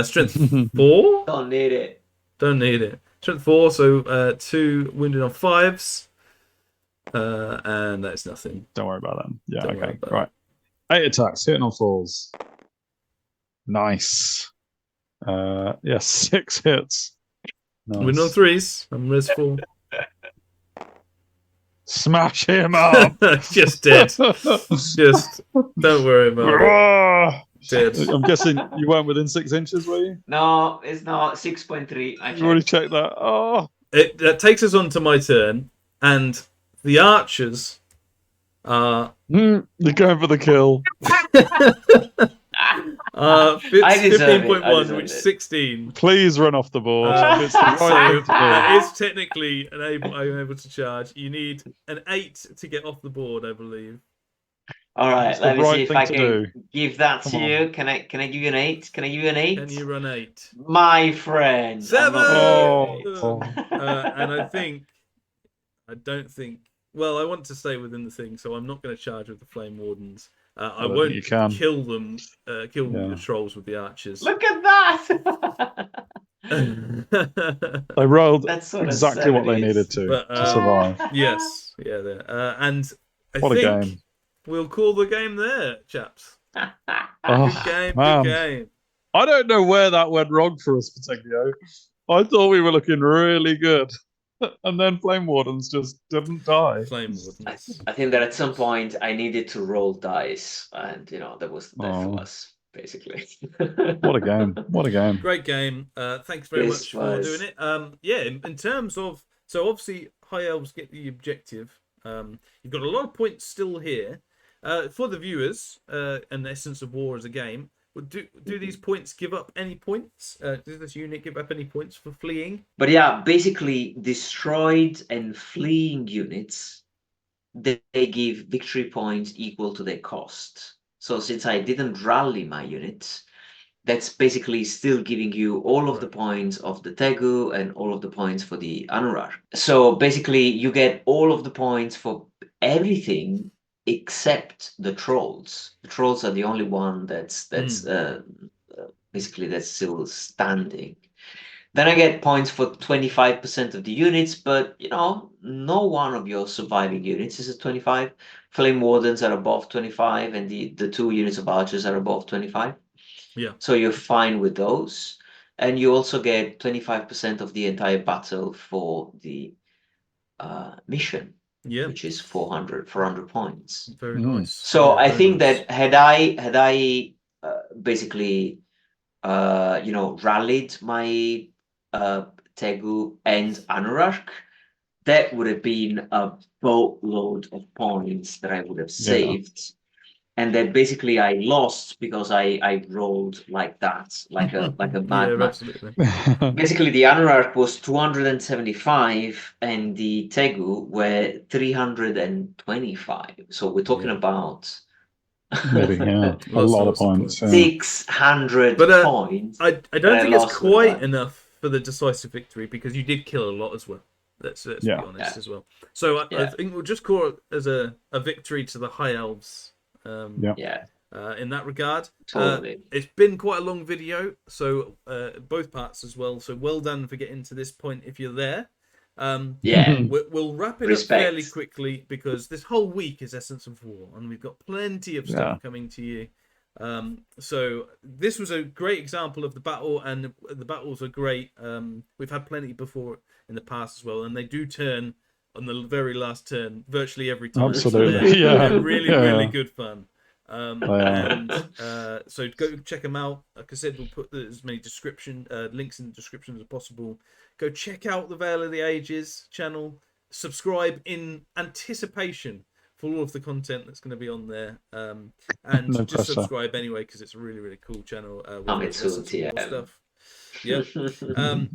Strength 4. Don't need it. Don't need it. Strength 4, so 2 wounded on 5s. And that's nothing. Don't worry about them. Yeah, Don't okay. Right. 8 attacks, hitting on 4s. Nice. Yeah, 6 hits. Nice. Wounded on 3s. I'm res 4. Smash him up! Just dead. Just don't worry about it. Dead. I'm guessing you weren't within 6 inches, were you? No, it's not 6.3. You already checked that. Oh, that takes us on to my turn, and the archers are. You're going for the kill. 15.1, which is 16. Please run off the board. It's the right thing to do. It is technically I'm able to charge. You need an 8 to get off the board, I believe. All right, let me see if I can give that to you. Can I give you an 8? Can I give you an 8? Can you run 8? My friend. 7! And I don't think. Well, I want to stay within the thing, so I'm not going to charge with the flame wardens. I won't kill them. Kill the trolls with the archers. Look at that! They rolled exactly what they needed to survive. Yes, yeah, there. And I what think a game! We'll call the game there, chaps. Good game, man. good game. I don't know where that went wrong for us, Piteglio. I thought we were looking really good. And then Flame Wardens just didn't die. Flame Wardens. I think that at some point I needed to roll dice, and you know that was the death of us, basically. What a game! What a game! Great game. Thanks very much for doing it. Yeah, in terms of obviously High Elves get the objective. You've got a lot of points still here. For the viewers, and the Essence of War as a game. Do these points give up any points? Does this unit give up any points for fleeing? But yeah, basically destroyed and fleeing units, they give victory points equal to their cost. So since I didn't rally my units, that's basically still giving you all of the points of the Tegu and all of the points for the Anurar. So basically you get all of the points for everything except the trolls. The trolls are the only one that's basically that's still standing. Then I get points for 25% of the units, but you know, no one of your surviving units is at 25. Flame Wardens are above 25, and the 2 units of archers are above 25. Yeah. So you're fine with those. And you also get 25% of the entire battle for the mission. Yeah, which is 400 points. Very nice. So I think that had I basically you know rallied my Tegu and Anurag, that would have been a boatload of points that I would have saved. And then basically I lost because I rolled like that, like a madman. Absolutely. Basically, the Anurarch was 275 and the Tegu were 325. So we're talking about maybe a lot of points. 600 points. I don't think it's quite enough for the decisive victory because you did kill a lot as well. Let's be honest as well. So I think we'll just call it as a victory to the High Elves. In that regard, totally. It's been quite a long video, so both parts as well. So well done for getting to this point. If you're there, we'll wrap it up fairly quickly because this whole week is Essence of War, and we've got plenty of stuff coming to you. So this was a great example of the battle, and the battles are great. We've had plenty before in the past as well, and they do turn on the very last turn virtually every time. Absolutely, so really good fun. So go check them out. Like I said, we'll put as many links in the description as possible. Go check out the Veil of the Ages channel. Subscribe in anticipation for all of the content that's going to be on there. And subscribe anyway because it's a really cool channel. Stuff. Yeah.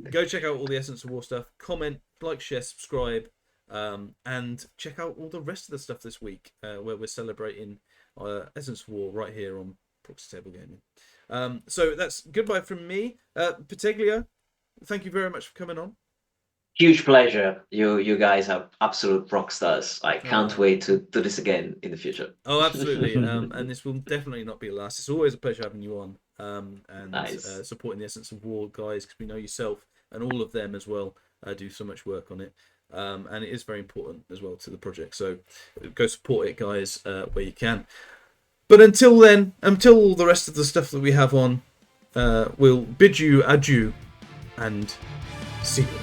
Go check out all the Essence of War stuff. Comment, like, share, subscribe. And check out all the rest of the stuff this week where we're celebrating Essence of War right here on Proxy Table Gaming. So that's goodbye from me. Piteglio, thank you very much for coming on. Huge pleasure. You guys are absolute rock stars. I can't wait to do this again in the future. Oh, absolutely. And this will definitely not be the last. It's always a pleasure having you on supporting the Essence of War guys, because we know yourself and all of them as well do so much work on it. And it is very important as well to the project. So go support it, guys, where you can. But until then, until all the rest of the stuff that we have on, we'll bid you adieu and see you.